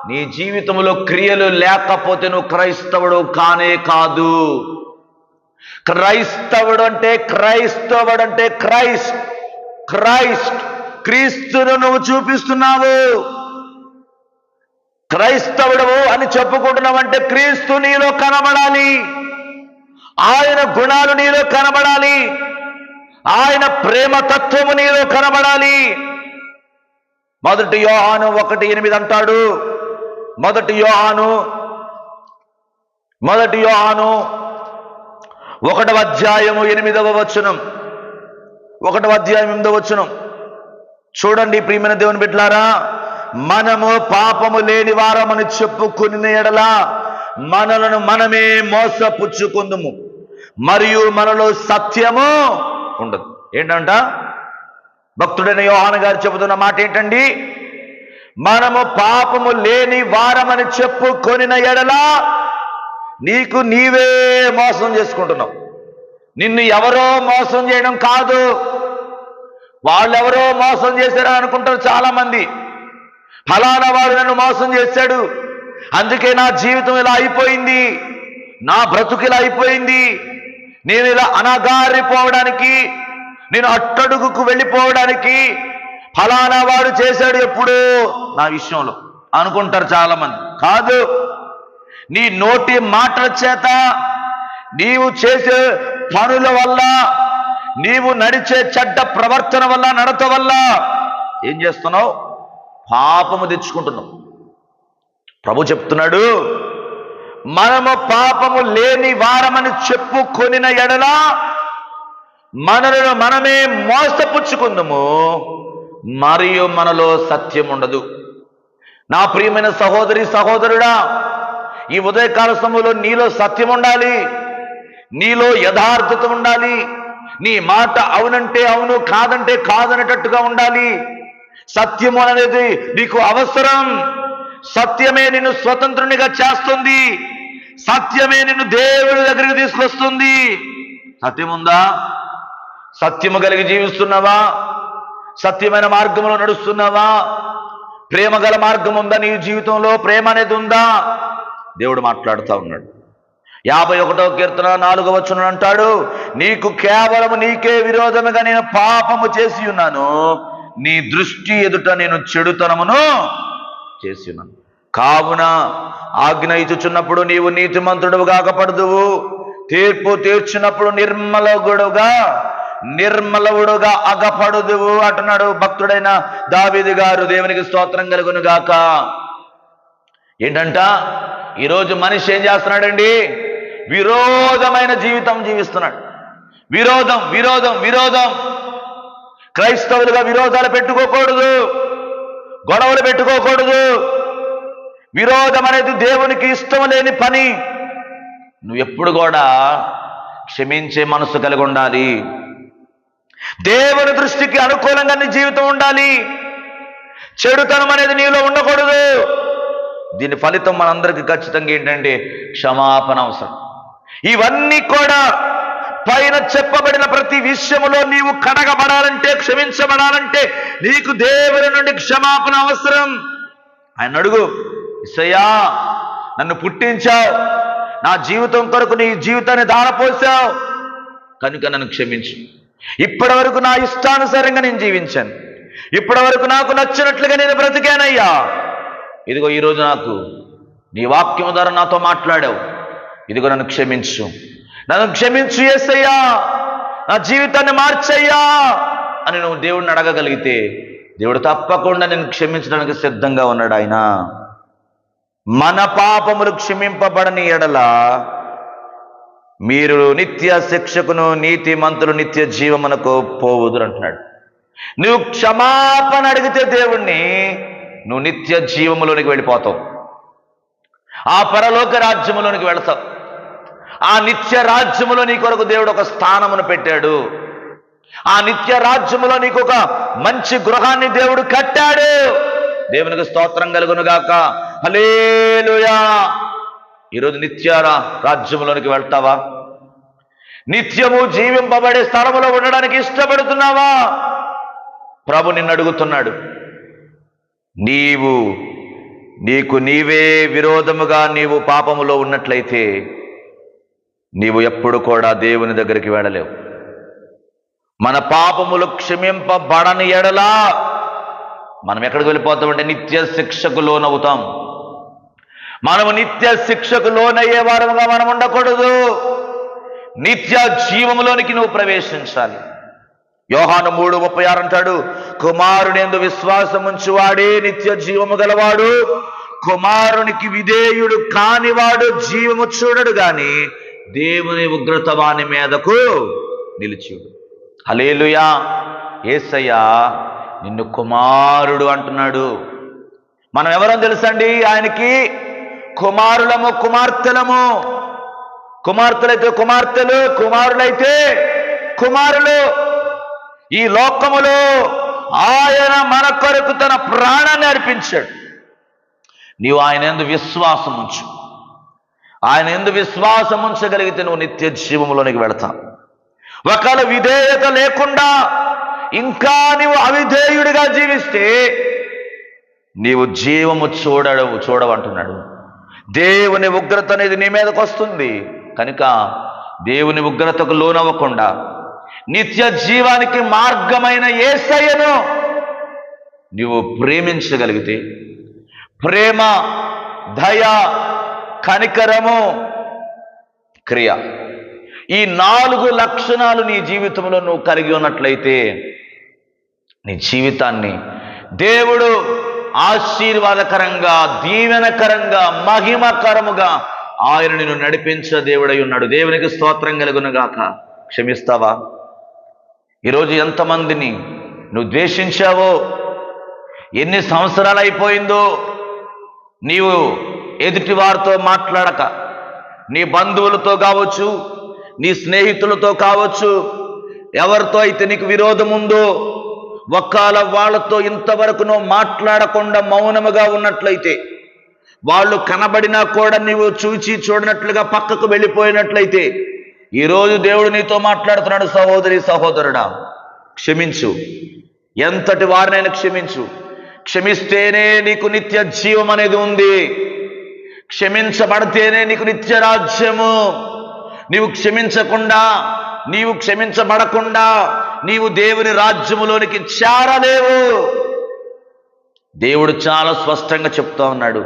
నీ జీవితంలో క్రియలు లేకపోతే నువ్వు క్రైస్తవుడు కానే కాదు. క్రైస్తవుడు అంటే క్రైస్ట్, క్రీస్తును నువ్వు చూపిస్తున్నావు. క్రైస్తవుడు అని చెప్పుకుంటున్నావంటే క్రీస్తు నీలో కనబడాలి, ఆయన గుణాలు నీలో కనబడాలి, ఆయన ప్రేమ తత్వము నీలో కనబడాలి. 1 యోహాను 1:8 అంటాడు, మొదటి యోహాను 1వ అధ్యాయము 8వ వచనం. 1వ అధ్యాయం 8వ వచనం చూడండి. ప్రియమైన దేవుని బిడ్డలారా, మనము పాపము లేని వారమని చెప్పుకుని ఎడల మనలను మనమే మోసపుచ్చుకుందుము, మరియు మనలో సత్యము ఉండదు. ఏంటంట? భక్తుడైన యోహాను గారు చెబుతున్న మాట ఏంటండి? మనము పాపము లేని వారమని చెప్పుకొని ఎడల నీకు నీవే మోసం చేసుకుంటున్నావు. నిన్ను ఎవరో మోసం చేయడం కాదు, వాళ్ళెవరో మోసం చేశారని అనుకుంటారు చాలా మంది. ఫలానా వాడు నన్ను మోసం చేశాడు, అందుకే నా జీవితం ఇలా అయిపోయింది, నా బ్రతుకు ఇలా అయిపోయింది, నేను ఇలా అణగారిపోవడానికి, నేను అట్టడుగుకు వెళ్ళిపోవడానికి ఫలానా వాడు చేశాడు ఎప్పుడు నా విషయంలో అనుకుంటారు చాలా మంది. కాదు, నీ నోటి మాటల చేత, నీవు చేసే పనుల వల్ల, నీవు నడిచే చెడ్డ ప్రవర్తన వల్ల, నడత వల్ల ఏం చేస్తున్నావు? పాపము తెచ్చుకుంటున్నావు. ప్రభు చెప్తున్నాడు, మనము పాపము లేని వారమని చెప్పుకొని ఎడల మనలను మనమే మోసపుచ్చుకుందాము, మరియు మనలో సత్యం ఉండదు. నా ప్రియమైన సహోదరి సహోదరుడా, ఈ ఉదయకాల సమయంలో నీలో సత్యం ఉండాలి, నీలో యథార్థత ఉండాలి. నీ మాట అవునంటే అవును, కాదంటే కాదనేటట్టుగా ఉండాలి. సత్యము అనేది నీకు అవసరం. సత్యమే నిన్ను స్వతంత్రునిగా చేస్తుంది. సత్యమే నిన్ను దేవుడి దగ్గరికి తీసుకొస్తుంది. సత్యం ఉందా? సత్యము కలిగి జీవిస్తున్నావా? సత్యమైన మార్గంలో నడుస్తున్నావా? ప్రేమ గల మార్గం ఉందా నీ జీవితంలో? ప్రేమ అనేది ఉందా? దేవుడు మాట్లాడుతూ ఉన్నాడు. 51వ కీర్తన 4వ వచనం అంటాడు, నీకు కేవలం నీకే విరోధముగా నేను పాపము చేసి ఉన్నాను, నీ దృష్టి ఎదుట నేను చెడుతనమును చేసి ఉన్నాను. కావున ఆజ్ఞ ఇచ్చుచున్నప్పుడు నీవు నీతిమంతుడుగా కాకపడదువు, తీర్పు తీర్చినప్పుడు నిర్మలవుడుగా అగపడుదువు అంటున్నాడు భక్తుడైన దావీదు గారు. దేవునికి స్తోత్రం కలుగును గాక. ఏంటంట? ఈరోజు మనిషి ఏం చేస్తున్నాడండి? విరోధమైన జీవితం జీవిస్తున్నాడు. విరోధం విరోధం విరోధం. క్రైస్తవులుగా విరోధాలు పెట్టుకోకూడదు, గొడవలు పెట్టుకోకూడదు. విరోధం అనేది దేవునికి ఇష్టం లేని పని. నువ్వు ఎప్పుడు కూడా క్షమించే మనసు కలిగి ఉండాలి. దేవుని దృష్టికి అనుకూలంగా నీ జీవితం ఉండాలి. చెడుతనం అనేది నీలో ఉండకూడదు. దీని ఫలితం మనందరికీ ఖచ్చితంగా ఏంటంటే క్షమాపణ అవసరం. ఇవన్నీ కూడా పైన చెప్పబడిన ప్రతి విషయములో నీవు కడగబడాలంటే, క్షమించబడాలంటే నీకు దేవుని నుండి క్షమాపణ అవసరం. ఆయన అడుగు, యేసయ్యా నన్ను పుట్టించావు, నా జీవితం కొరకు నీ జీవితాన్ని దారపోసావు కనుక నన్ను క్షమించు. ఇప్పటి వరకు నా ఇష్టానుసారంగా నేను జీవించాను, ఇప్పటి వరకు నాకు నచ్చినట్లుగా నేను బ్రతికానయ్యా. ఇదిగో ఈరోజు నాకు నీ వాక్యం ద్వారా నాతో మాట్లాడావు, ఇదిగో నన్ను క్షమించు, నన్ను క్షమించు యేసయ్యా, నా జీవితాన్ని మార్చయ్యా అని నువ్వు దేవుడిని అడగగలిగితే దేవుడు తప్పకుండా నేను క్షమించడానికి సిద్ధంగా ఉన్నాడు. ఆయన మన పాపములు క్షమింపబడని ఎడల మీరు నిత్య శిక్షకును, నీతిమంతులు నిత్య జీవమునకు పోవుదురు అంటున్నాడు. నువ్వు క్షమాపణ అడిగితే దేవుణ్ణి, నువ్వు నిత్య జీవములోనికి వెళ్ళిపోతావు, ఆ పరలోక రాజ్యములోనికి వెళతావు. ఆ నిత్య రాజ్యములో నీ కొరకు దేవుడు ఒక స్థానమును పెట్టాడు. ఆ నిత్య రాజ్యములో నీకు ఒక మంచి గృహాన్ని దేవుడు కట్టాడు. దేవునికి స్తోత్రం కలుగును గాక. హల్లెలూయా. ఈరోజు నిత్య రాజ్యములోనికి వెళ్తావా? నిత్యము జీవింపబడే స్థలములో ఉండడానికి ఇష్టపడుతున్నావా? ప్రభు నిన్ను అడుగుతున్నాడు. నీకు నీవే విరోధముగా నీవు పాపములో ఉన్నట్లయితే నీవు ఎప్పుడు కూడా దేవుని దగ్గరికి వెళ్ళలేవు. మన పాపములు క్షమింపబడని ఎడలా మనం ఎక్కడికి వెళ్ళిపోతామంటే నిత్య శిక్షకు లోనవుతాం. మనము నిత్య శిక్షకు లోనయ్యే వారముగా మనం ఉండకూడదు. నిత్య జీవములోనికి నువ్వు ప్రవేశించాలి. యోహాను 3:36 అంటాడు, కుమారుడేందు విశ్వాసముంచువాడే నిత్య జీవము గలవాడు, కుమారునికి విధేయుడు కానివాడు జీవము చూడడు గాని దేవుని ఉగ్రత వాని మీదకు నిలిచుడు. హల్లెలూయా. యేసయ్య నిన్ను కుమారుడు అంటున్నాడు. మనం ఎవరో తెలుసండి? ఆయనకి కుమారులము, కుమార్తెలము. కుమార్తెలైతే కుమార్తెలు, కుమారులైతే కుమారులు. ఈ లోకములో ఆయన మన కొరకు తన ప్రాణాన్ని అర్పించాడు. నీవు ఆయన యందు విశ్వాసం ఉంచు. ఆయన యందు విశ్వాసం ఉంచగలిగితే నువ్వు నిత్య జీవములోనికి వెళతావు. ఒకవేళ విధేయత లేకుండా ఇంకా నీవు అవిధేయుడిగా జీవిస్తే నీవు జీవము చూడవంటున్నాడు. దేవుని ఉగ్రత అనేది నీ మీదకి వస్తుంది కనుక దేవుని ఉగ్రతకు లోనవ్వకుండా నిత్య జీవానికి మార్గమైన యేసయ్యను నీవు ప్రేమించగలిగితే, ప్రేమ, దయ, కనికరము, క్రియ, ఈ 4 లక్షణాలు నీ జీవితంలో నువ్వు కలిగి ఉన్నట్లయితే నీ జీవితాన్ని దేవుడు ఆశీర్వాదకరంగా, దీవెనకరంగా, మహిమకరముగా ఆయన నిన్ను నడిపించే దేవుడై ఉన్నాడు. దేవునికి స్తోత్రం కలుగునుగాక. క్షమిస్తావా? ఈరోజు ఎంతమందిని నువ్వు ద్వేషించావో, ఎన్ని సంవత్సరాలు అయిపోయిందో నీవు ఎదుటి వారితో మాట్లాడక, నీ బంధువులతో కావచ్చు, నీ స్నేహితులతో కావచ్చు, ఎవరితో అయితే నీకు విరోధం ఉందో ఒక్కల వాళ్ళతో ఇంతవరకు నువ్వు మాట్లాడకుండా మౌనముగా ఉన్నట్లయితే, వాళ్ళు కనబడినా కూడా నీవు చూడనట్లుగా పక్కకు వెళ్ళిపోయినట్లయితే ఈరోజు దేవుడు నీతో మాట్లాడుతున్నాడు. సహోదరి, సహోదరుడా, క్షమించు. ఎంతటి వారినైనా క్షమించు. క్షమిస్తేనే నీకు నిత్య జీవం అనేది ఉంది. క్షమించబడితేనే నీకు నిత్య రాజ్యము. నీవు క్షమించకుండా, నీవు క్షమించబడకుండా నీవు దేవుని రాజ్యములోనికి చేరలేవు. దేవుడు చాలా స్పష్టంగా చెప్తా ఉన్నాడు,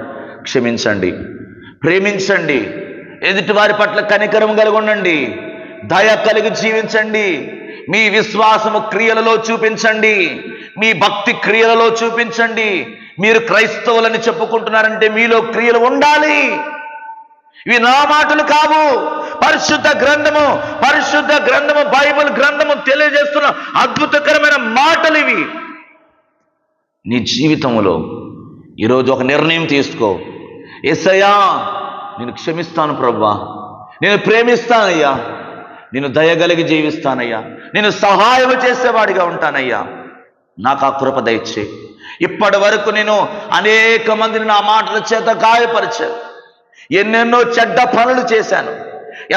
క్షమించండి, ప్రేమించండి, ఎదుటి వారి పట్ల కనికరం కలిగి ఉండండి, దయ కలిగి జీవించండి, మీ విశ్వాసము క్రియలలో చూపించండి, మీ భక్తి క్రియలలో చూపించండి. మీరు క్రైస్తవులని చెప్పుకుంటున్నారంటే మీలో క్రియలు ఉండాలి. ఇవి నా మాటలు కావు, పరిశుద్ధ గ్రంథము బైబిల్ గ్రంథము తెలియజేస్తున్న అద్భుతకరమైన మాటలు ఇవి. నీ జీవితంలో ఈరోజు ఒక నిర్ణయం తీసుకో. యేసయ్యా, నేను క్షమిస్తాను ప్రభువా, నేను ప్రేమిస్తానయ్యా, నేను దయగలిగి జీవిస్తానయ్యా, నేను సహాయం చేసేవాడిగా ఉంటానయ్యా, నాకు ఆ కృప దయచే. ఇప్పటి వరకు నేను అనేక మందిని నా మాటల చేత గాయపరిచాను, ఎన్నెన్నో చెడ్డ పనులు చేశాను,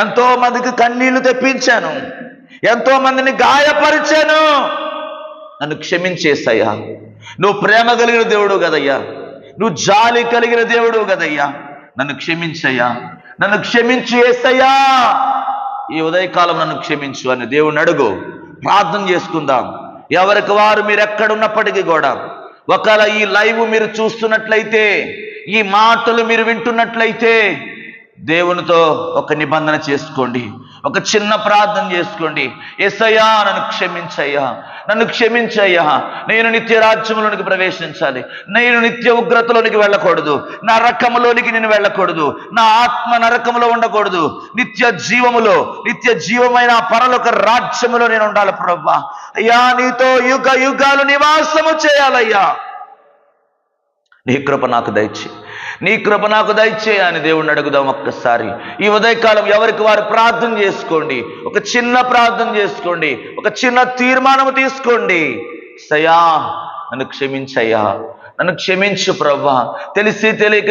ఎంతో మందికి కన్నీళ్లు తెప్పించాను, ఎంతో మందిని గాయపరిచాను. నన్ను క్షమించేసయ్యా. నువ్వు ప్రేమ కలిగిన దేవుడు కదయ్యా, నువ్వు జాలి కలిగిన దేవుడు కదయ్యా, నన్ను క్షమించయ్యా, నన్ను క్షమించు యేసయ్యా, ఈ ఉదయకాలం నన్ను క్షమించు అని దేవుణ్ణి అడుగు. ప్రార్థన చేసుకుందాం. ఎవరికి వారు మీరు ఎక్కడున్నప్పటికీ కూడా, ఒకవేళ ఈ లైవ్ మీరు చూస్తున్నట్లయితే, ఈ మాటలు మీరు వింటున్నట్లయితే దేవునితో ఒక నిబంధన చేసుకోండి, ఒక చిన్న ప్రార్థన చేసుకోండి. యేసయ్యా, నన్ను క్షమించయ్యా, నన్ను క్షమించయ్యా, నేను నిత్య రాజ్యములోనికి ప్రవేశించాలి, నేను నిత్య ఉగ్రతలోనికి వెళ్ళకూడదు, నరకములోనికి నేను వెళ్ళకూడదు, నా ఆత్మ నరకములో ఉండకూడదు, నిత్య జీవమైన పరలోక రాజ్యములో నేను ఉండాలి ప్రభువా. అయ్యా, నీతో యుగ యుగాలు నివాసము చేయాలయ్యా, నీ కృప నాకు దయచే, నీ కృప నాకు దయచే అని దేవుణ్ణి అడుగుదాం. ఒక్కసారి ఈ ఉదయకాలం ఎవరికి వారు ప్రార్థన చేసుకోండి, ఒక చిన్న ప్రార్థన చేసుకోండి, ఒక చిన్న తీర్మానం తీసుకోండి. సయ్యా, నన్ను క్షమించయ్యా, నన్ను క్షమించు ప్రభా. తెలిసి తెలియక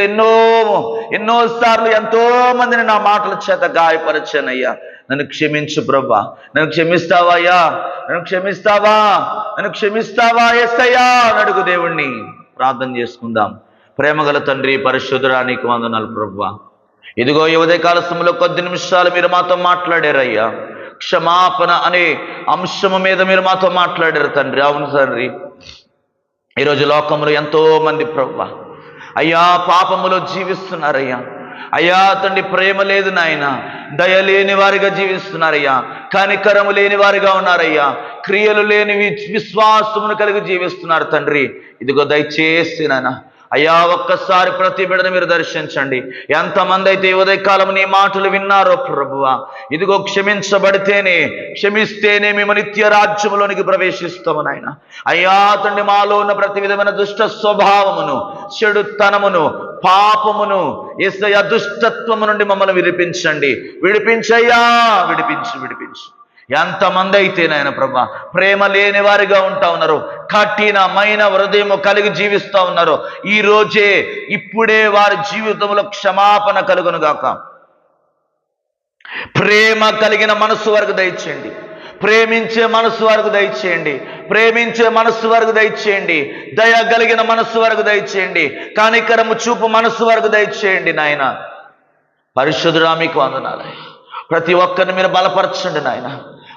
ఎన్నోసార్లు ఎంతో మందిని నా మాటల చేత గాయపరచానయ్యా, నన్ను క్షమించు ప్రభా. నన్ను క్షమిస్తావయ్యా, నన్ను క్షమిస్తావా యేసయ్యా అని అడుగు దేవుణ్ణి. ప్రార్థన చేసుకుందాం. ప్రేమగల తండ్రి, పరిశుద్ధుడా, నీకు వందనాలు ప్రభువా. ఇదిగో ఈ ఉదయకాల సమయంలో కొద్ది నిమిషాలు మీరు మాతో మాట్లాడారయ్యా. క్షమాపణ అనే అంశము మీద మీరు మాతో మాట్లాడారు తండ్రి. అవును తండ్రి, ఈరోజు లోకంలో ఎంతో మంది ప్రభువా అయ్యా పాపములో జీవిస్తున్నారయ్యా. అయ్యా తండ్రి, ప్రేమ లేదు నాయన, దయ లేని వారిగా జీవిస్తున్నారయ్యా, కనికరము లేని వారిగా ఉన్నారయ్యా, క్రియలు లేని విశ్వాసమును కలిగి జీవిస్తున్నారు తండ్రి. ఇదిగో దయచేసి నాయన అయ్యా ఒక్కసారి ప్రతి బిడ్డను మీరు దర్శించండి. ఎంతమంది అయితే ఈ ఉదయకాలం నీ మాటలు విన్నారో ప్రభువా, ఇదిగో క్షమించబడితేనే, క్షమిస్తేనే మేము నిత్య రాజ్యములోనికి ప్రవేశిస్తాము నాయన. అయ్యా తండ్రి, మాలో ఉన్న ప్రతి విధమైన దుష్ట స్వభావమును, చెడుతనమును, పాపమును, యేసయ్యా దుష్టత్వము నుండి మమ్మల్ని విడిపించండి. విడిపించయ్యా, విడిపించు. ఎంతమంది అయితే నాయన ప్రభా ప్రేమ లేని వారిగా ఉంటా ఉన్నారు, కఠినమైన హృదయము కలిగి జీవిస్తూ ఉన్నారు, ఈ రోజే ఇప్పుడే వారి జీవితంలో క్షమాపణ కలుగును గాక. ప్రేమ కలిగిన మనస్సు వరకు దయచేయండి, ప్రేమించే మనస్సు వరకు దయచేయండి, ప్రేమించే మనస్సు వరకు దయచేయండి, దయ కలిగిన మనస్సు వరకు దయచేయండి, కనికరము చూపు మనస్సు వరకు దయచేయండి నాయన. పరిశుద్ధుడా మీకు వందనాలు. ప్రతి ఒక్కరిని మీరు బలపరచండి నాయన.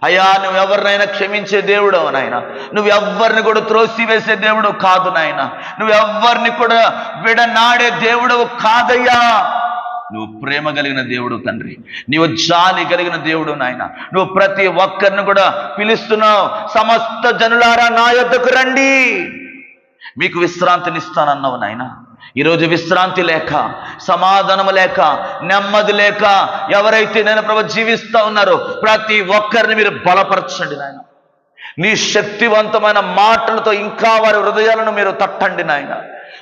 అయ్యా నువ్వెవరినైనా క్షమించే దేవుడు నాయన, నువ్వెవ్వరిని కూడా త్రోసివేసే దేవుడు కాదు నాయన, నువ్వెవ్వరిని కూడా విడనాడే దేవుడు కాదయ్యా. నువ్వు ప్రేమ కలిగిన దేవుడు తండ్రి, నీవు జాలి కలిగిన దేవుడు నాయన. నువ్వు ప్రతి ఒక్కరిని కూడా పిలుస్తున్నావు, సమస్త జనులారా నా యొద్దకు రండి, మీకు విశ్రాంతినిస్తానన్నావు నాయన. ఈరోజు విశ్రాంతి లేక, సమాధానము లేక, నెమ్మది లేక ఎవరైతే నేను ప్రభు జీవిస్తూ ఉన్నారో ప్రతి ఒక్కరిని మీరు బలపరచండి నాయన. నీ శక్తివంతమైన మాటలతో ఇంకా వారి హృదయాలను మీరు తట్టండి నాయన.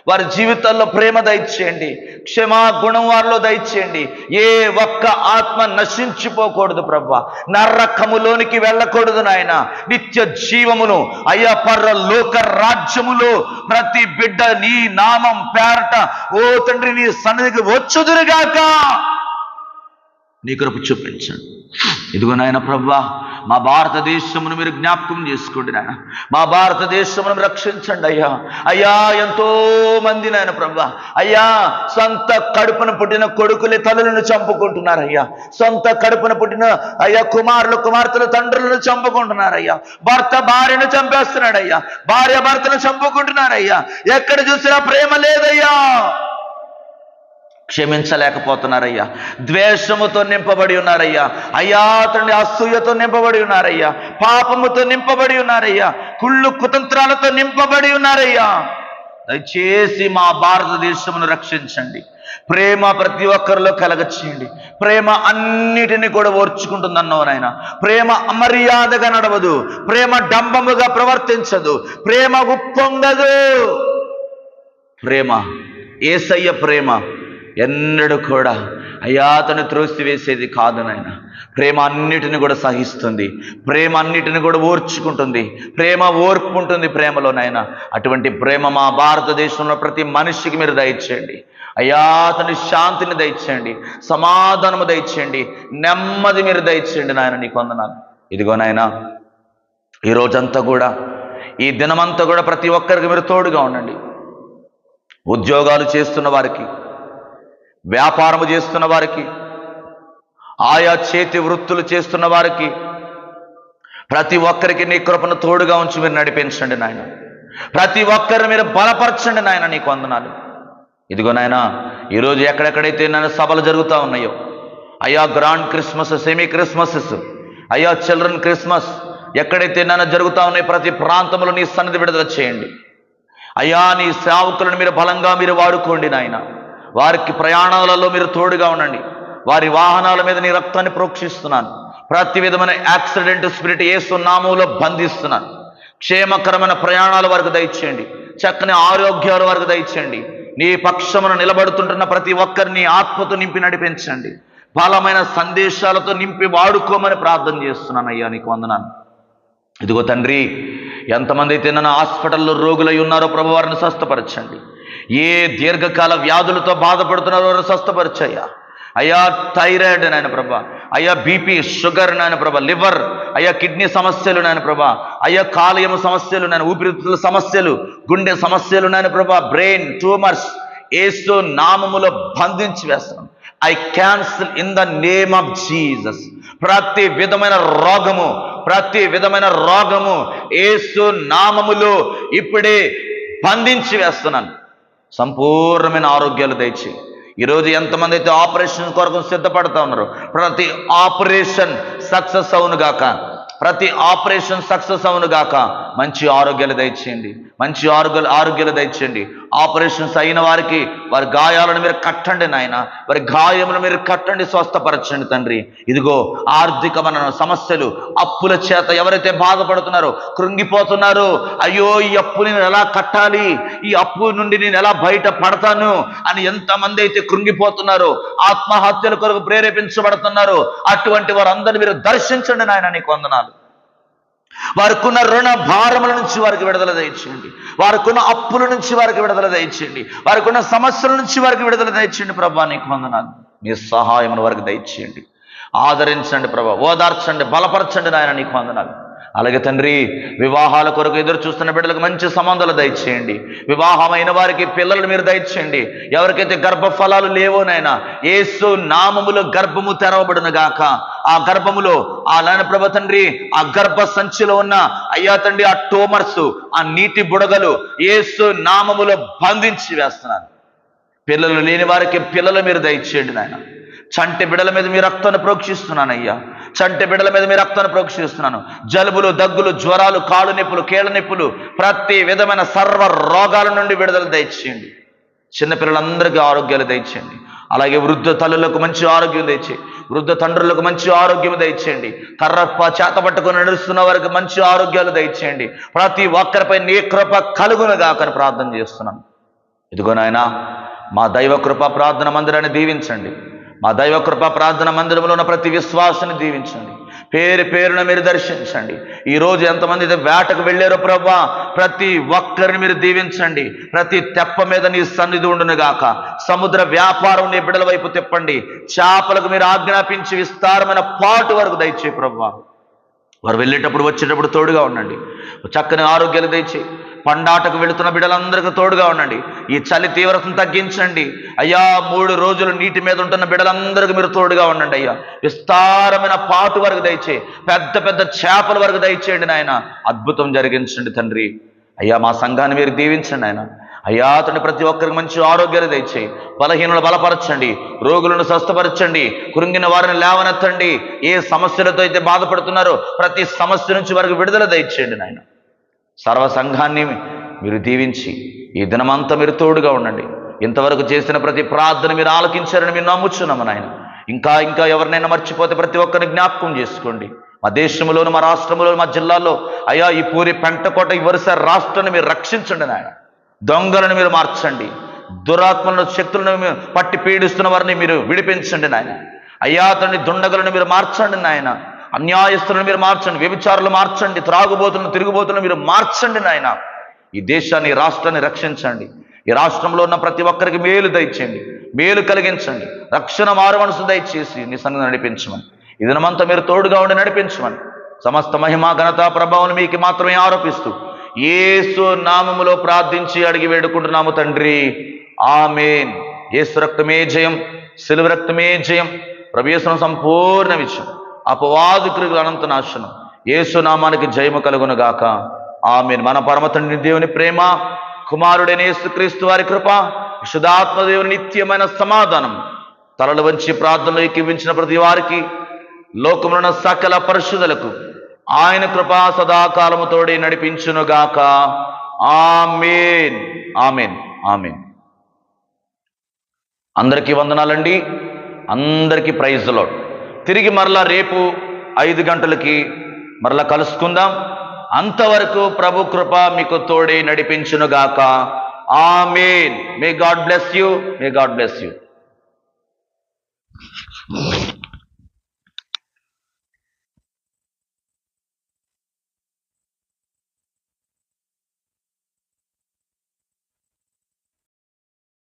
వారి జీవితాల్లో ప్రేమ దయచేయండి, క్షమా గుణం వారిలో దయచేయండి. ఏ ఒక్క ఆత్మ నశించిపోకూడదు ప్రభువా, నరకములోనికి వెళ్ళకూడదు నాయన. నిత్య జీవమును అయ్యా పరలోక రాజ్యములో ప్రతి బిడ్డ నీ నామం పేరట ఓ తండ్రి నీ సన్నిధికి వచ్చుదురుగాక. నీ కృప చూపించండి. ఇదిగో నాయన ప్రభువా, మా భారతదేశమును మీరు జ్ఞాపకం చేసుకోండి నాయన. మా భారతదేశమును రక్షించండి అయ్యా. అయ్యా ఎంతో మంది నాయన ప్రభువా, అయ్యా సొంత కడుపున పుట్టిన కొడుకులే తల్లులను చంపుకుంటున్నారు అయ్యా. సొంత కడుపున పుట్టిన అయ్యా కుమారులు కుమార్తెలు తండ్రులను చంపుకుంటున్నారయ్యా. భర్త భార్యను చంపేస్తున్నాడయ్యా, భార్య భర్తను చంపుకుంటున్నారయ్యా. ఎక్కడ చూసినా ప్రేమ లేదయ్యా. క్షమించలేకపోతున్నారయ్యా, ద్వేషముతో నింపబడి ఉన్నారయ్యా. అయ్యా తండ్రి అసూయతో నింపబడి ఉన్నారయ్యా, పాపముతో నింపబడి ఉన్నారయ్యా, కుళ్ళు కుతంత్రాలతో నింపబడి ఉన్నారయ్యా. దయచేసి మా భారతదేశమును రక్షించండి. ప్రేమ ప్రతి ఒక్కరిలో కలగచేయండి. ప్రేమ అన్నిటినీ కూడా ఓర్చుకుంటుందన్నావు నాయన. ప్రేమ అమర్యాదగా నడవదు, ప్రేమ డంబముగా ప్రవర్తించదు, ప్రేమ ఉప్పొంగదు. ప్రేమ యేసయ్య ప్రేమ ఎన్నడూ కూడా అయ్యా అతను త్రోసివేసేది కాదు నాయన. ప్రేమ అన్నిటిని కూడా సహిస్తుంది, ప్రేమ అన్నిటిని కూడా ఓర్చుకుంటుంది, ప్రేమ ఓర్పు ఉంటుంది ప్రేమలో నాయన. అటువంటి ప్రేమ మా భారతదేశంలో ప్రతి మనిషికి మీరు దయచేయండి అయ్యా. అతని శాంతిని దయచేయండి, సమాధానము దయచేయండి, నెమ్మది మీరు దయచేయండి నాయన. నీకు వందనాలు. ఇదిగో నాయన ఈ రోజంతా కూడా, ఈ దినమంతా కూడా ప్రతి ఒక్కరికి మీరు తోడుగా ఉండండి. ఉద్యోగాలు చేస్తున్న వారికి, వ్యాపారము చేస్తున్న వారికి, ఆయా చేతి వృత్తులు చేస్తున్న వారికి, ప్రతి ఒక్కరికి నీ కృపను తోడుగా ఉంచి మీరు నడిపించండి నాయన. ప్రతి ఒక్కరిని మీరు బలపరచండి నాయన. నీకు వందనాలు. ఇదిగో నాయన ఈరోజు ఎక్కడెక్కడైతే నాయన సభలు జరుగుతూ ఉన్నాయో అయ్యా, గ్రాండ్ క్రిస్మస్, సెమీ క్రిస్మసెస్, అయ్యా చిల్డ్రన్ క్రిస్మస్ ఎక్కడైతే నాయన జరుగుతూ ఉన్నాయో ప్రతి ప్రాంతంలో నీ సన్నిధి విడుదల చేయండి అయ్యా. నీ సేవకులను మీరు బలంగా మీరు వాడుకోండి నాయన. వారికి ప్రయాణాలలో మీరు తోడుగా ఉండండి. వారి వాహనాల మీద నీ రక్తాన్ని ప్రోక్షిస్తున్నాను. ప్రతి విధమైన యాక్సిడెంట్ స్పిరిట్ యేసు నామములో బంధిస్తున్నాను. క్షేమకరమైన ప్రయాణాల వరకు దయచేయండి, చక్కని ఆరోగ్యాల వరకు దయచేయండి. నీ పక్షమును నిలబడుతుంటున్న ప్రతి ఒక్కరిని ఆత్మతో నింపి నడిపించండి. బలమైన సందేశాలతో నింపి వాడుకోమని ప్రార్థన చేస్తున్నాను అయ్యా. నీకు వందనాలు. ఇదిగో తండ్రి, ఎంతమంది అయితే నన్ను హాస్పిటల్లో రోగులై ఉన్నారో ప్రభు వారిని స్వస్థపరచండి. ఏ దీర్ఘకాల వ్యాధులతో బాధపడుతున్నారో వారిని స్వస్థపరచయ్యా. అయ్యా థైరాయిడ్ నాయన ప్రభా, అయ్యా బీపీ, షుగర్ నాయన ప్రభా, లివర్, అయ్యా కిడ్నీ సమస్యలు నాయన ప్రభా, అయ్యా కాలేయం సమస్యలు నాయన, ఊపిరితిత్తుల సమస్యలు, గుండె సమస్యలు నాయన ప్రభా, బ్రెయిన్ ట్యూమర్స్ యేసు నామములో బంధించి వేస్తాను. I cancel in the name of Jesus. ప్రతి విధమైన రోగము యేసు నామములో ఇప్పుడే బంధించి వేస్తున్నాను. సంపూర్ణమైన ఆరోగ్యాలు దయచేయి. ఈరోజు ఎంతమంది అయితే ఆపరేషన్ కొరకు సిద్ధపడతా ఉన్నారో ప్రతి ఆపరేషన్ సక్సెస్ అవును గాక, ప్రతి ఆపరేషన్ సక్సెస్ అవును గాక. మంచి ఆరోగ్యాలు దయచేయండి, మంచి ఆరోగ్యాలు దయచేయండి. ఆపరేషన్స్ అయిన వారికి వారి గాయాలను మీరు కట్టండి నాయన, వారి గాయములను మీరు కట్టండి, స్వస్థపరచండి తండ్రి. ఇదిగో ఆర్థికమైన సమస్యలు, అప్పుల చేత ఎవరైతే బాధపడుతున్నారో, కృంగిపోతున్నారో, అయ్యో ఈ అప్పు నేను ఎలా కట్టాలి, ఈ అప్పు నుండి నేను ఎలా బయట పడతాను అని ఎంతమంది అయితే కృంగిపోతున్నారో, ఆత్మహత్యల కొరకు ప్రేరేపించబడుతున్నారు, అటువంటి వారందరినీ మీరు దర్శించండి నాయన. నీకు వందనాలు. వారికున్న రుణ భారముల నుంచి వారికి విడుదల దయచేయండి, వారికున్న అప్పుల నుంచి వారికి విడుదల దయచేయండి, వారికున్న సమస్యల నుంచి వారికి విడుదల దయచేయండి ప్రభా. నీకు వందనాలు. మీ సహాయమును వారికి దయచేయండి, ఆదరించండి ప్రభా, ఓదార్చండి, బలపరచండి నాయన. నీకు వందనాలు. అలాగే తండ్రి, వివాహాల కొరకు ఎదురు చూస్తున్న బిడ్డలకు మంచి సంబంధాలు దయచేయండి, వివాహమైన వారికి పిల్లలు మీరు దయచేయండి. ఎవరికైతే గర్భఫలాలు లేవోనైనా యేసు నామములో గర్భము తెరవబడును గాక. ఆ గర్భములో ఆ నాయన ప్రభ తండ్రి, ఆ గర్భ సంచిలో ఉన్న అయ్యా తండ్రి, ఆ టోమర్స్, ఆ నీటి బుడగలు యేసు నామములో బంధించి వేస్తున్నాను. పిల్లలు లేని వారికి పిల్లలు మీరు దయచేయండి నాయన. చంటి బిడల మీద మీ రక్తాన్ని ప్రోక్షిస్తున్నాను అయ్యా, చంటి బిడల మీద మీ రక్తాన్ని ప్రోక్షిస్తున్నాను. జలుబులు, దగ్గులు, జ్వరాలు, కాళ్ళు నొప్పులు, కీళ్ళ నొప్పులు, ప్రతి విధమైన సర్వ రోగాల నుండి విడుదల దయచేయండి. చిన్నపిల్లలందరికీ ఆరోగ్యాలు దయచేయండి. అలాగే వృద్ధ తల్లులకు మంచి ఆరోగ్యం దయచేయండి, వృద్ధ తండ్రులకు మంచి ఆరోగ్యం దయచేయండి. కర్రప్ప చేత పట్టుకుని నడుస్తున్న వారికి మంచి ఆరోగ్యాలు దయచేయండి. ప్రతి ఒక్కరిపై నీ కృప కలుగును గాకని ప్రార్థన చేస్తున్నాను. ఇదిగో నాయనా, మా దైవ కృప ప్రార్థన మందిరాన్ని దీవించండి. మా దైవ కృప ప్రార్థన మందిరంలో ఉన్న ప్రతి విశ్వాసాన్ని దీవించండి, పేరు పేరున మీరు దర్శించండి. ఈరోజు ఎంతమంది అయితే వేటకు వెళ్ళారో ప్రభా, ప్రతి ఒక్కరిని మీరు దీవించండి. ప్రతి తెప్ప మీద నీ సన్నిధి ఉండును గాక. సముద్ర వ్యాపారం నీ బిడల వైపు తిప్పండి. చేపలకు మీరు ఆజ్ఞాపించి విస్తారమైన పాటు వరకు దయచేయి ప్రభా. వారు వెళ్ళేటప్పుడు వచ్చేటప్పుడు తోడుగా ఉండండి. చక్కని ఆరోగ్యాలు దయచేయి. పండాటకు వెళుతున్న బిడ్డలందరికీ తోడుగా ఉండండి. ఈ చలి తీవ్రతను తగ్గించండి అయ్యా. 3 రోజులు నీటి మీద ఉంటున్న బిడ్డలందరికీ మీరు తోడుగా ఉండండి అయ్యా. విస్తారమైన పాటు వరకు దయచేయి, పెద్ద పెద్ద చేపల వరకు దయచేయండి నాయన. అద్భుతం జరిగించండి తండ్రి. అయ్యా, మా సంఘాన్ని మీరు దీవించండి ఆయన. అయ్యా తండ్రి, ప్రతి ఒక్కరికి మంచి ఆరోగ్యాలు దయచేయి. బలహీనులు బలపరచండి, రోగులను స్వస్థపరచండి, కృంగిన వారిని లేవనెత్తండి. ఏ సమస్యలతో అయితే బాధపడుతున్నారో ప్రతి సమస్య నుంచి వారికి విడుదల దయచేయండి నాయన. సర్వ సంఘాన్ని మీరు దీవించి ఈ దినమంతా మీరు తోడుగా ఉండండి. ఇంతవరకు చేసిన ప్రతి ప్రార్థన మీరు ఆలకించారని మీరు నమ్ముచున్నాము నాయన. ఇంకా ఇంకా ఎవరినైనా మర్చిపోతే ప్రతి ఒక్కరిని జ్ఞాపకం చేసుకోండి. మా దేశంలోను, మా రాష్ట్రంలోను, మా జిల్లాలో అయ్యా ఈ పూరి పెంటకోట, ఈ వరుస రాష్ట్రాన్ని మీరు రక్షించండి నాయన. దొంగలను మీరు మార్చండి, దురాత్మలను, శక్తులను పట్టి పీడిస్తున్న వారిని మీరు విడిపించండి నాయన. అయ్యా తండ్రి, దుండగులను మీరు మార్చండి నాయన. అన్యాయస్తులను మీరు మార్చండి, వ్యభిచారులు మార్చండి, త్రాగుబోతులను, తిరుగుబోతులను మీరు మార్చండి నాయన. ఈ దేశాన్ని, రాష్ట్రాన్ని రక్షించండి. ఈ రాష్ట్రంలో ఉన్న ప్రతి ఒక్కరికి మేలు దయచేయండి, మేలు కలిగించండి. రక్షణ మారు మనసు దయచేసి నీ సన్నిధిని నడిపించమని, ఈ దినమంతా మీరు తోడుగా ఉండి నడిపించమని, సమస్త మహిమ ఘనత ప్రభావం మీకు మాత్రమే ఆరోపిస్తూ యేసు నామములో ప్రార్థించి అడిగి వేడుకుంటున్నాము తండ్రి, ఆమేన్. యేసు రక్తమే జయం, సిలువ రక్తమే జయం, ప్రభు యేసు సంపూర్ణ విజయం, అపవాది క్రియల అనంత నాశనం. యేసు నామానికి జయము కలుగును గాక. ఆమేన్. మన పరమ తండ్రి దేవుని ప్రేమ, కుమారుడైన యేసుక్రీస్తు వారి కృప, పరిశుద్ధాత్మ దేవుని నిత్యమైన సమాధానం తలలు వంచి ప్రార్థనలో ఎక్కివించిన ప్రతి వారికి, లోకములో ఉన్న సకల పరిశుద్ధులకు ఆయన కృప సదాకాలము తోడి నడిపించునుగాక. ఆమేన్, ఆమేన్, ఆమేన్. అందరికీ వందనాలండి. అందరికీ ప్రైజ్ ది లార్డ్. తిరిగి మరలా రేపు 5 గంటలకి మరలా కలుసుకుందాం. అంతవరకు ప్రభు కృప మీకు తోడి నడిపించునుగాక. Amen. May God bless you. May God bless you.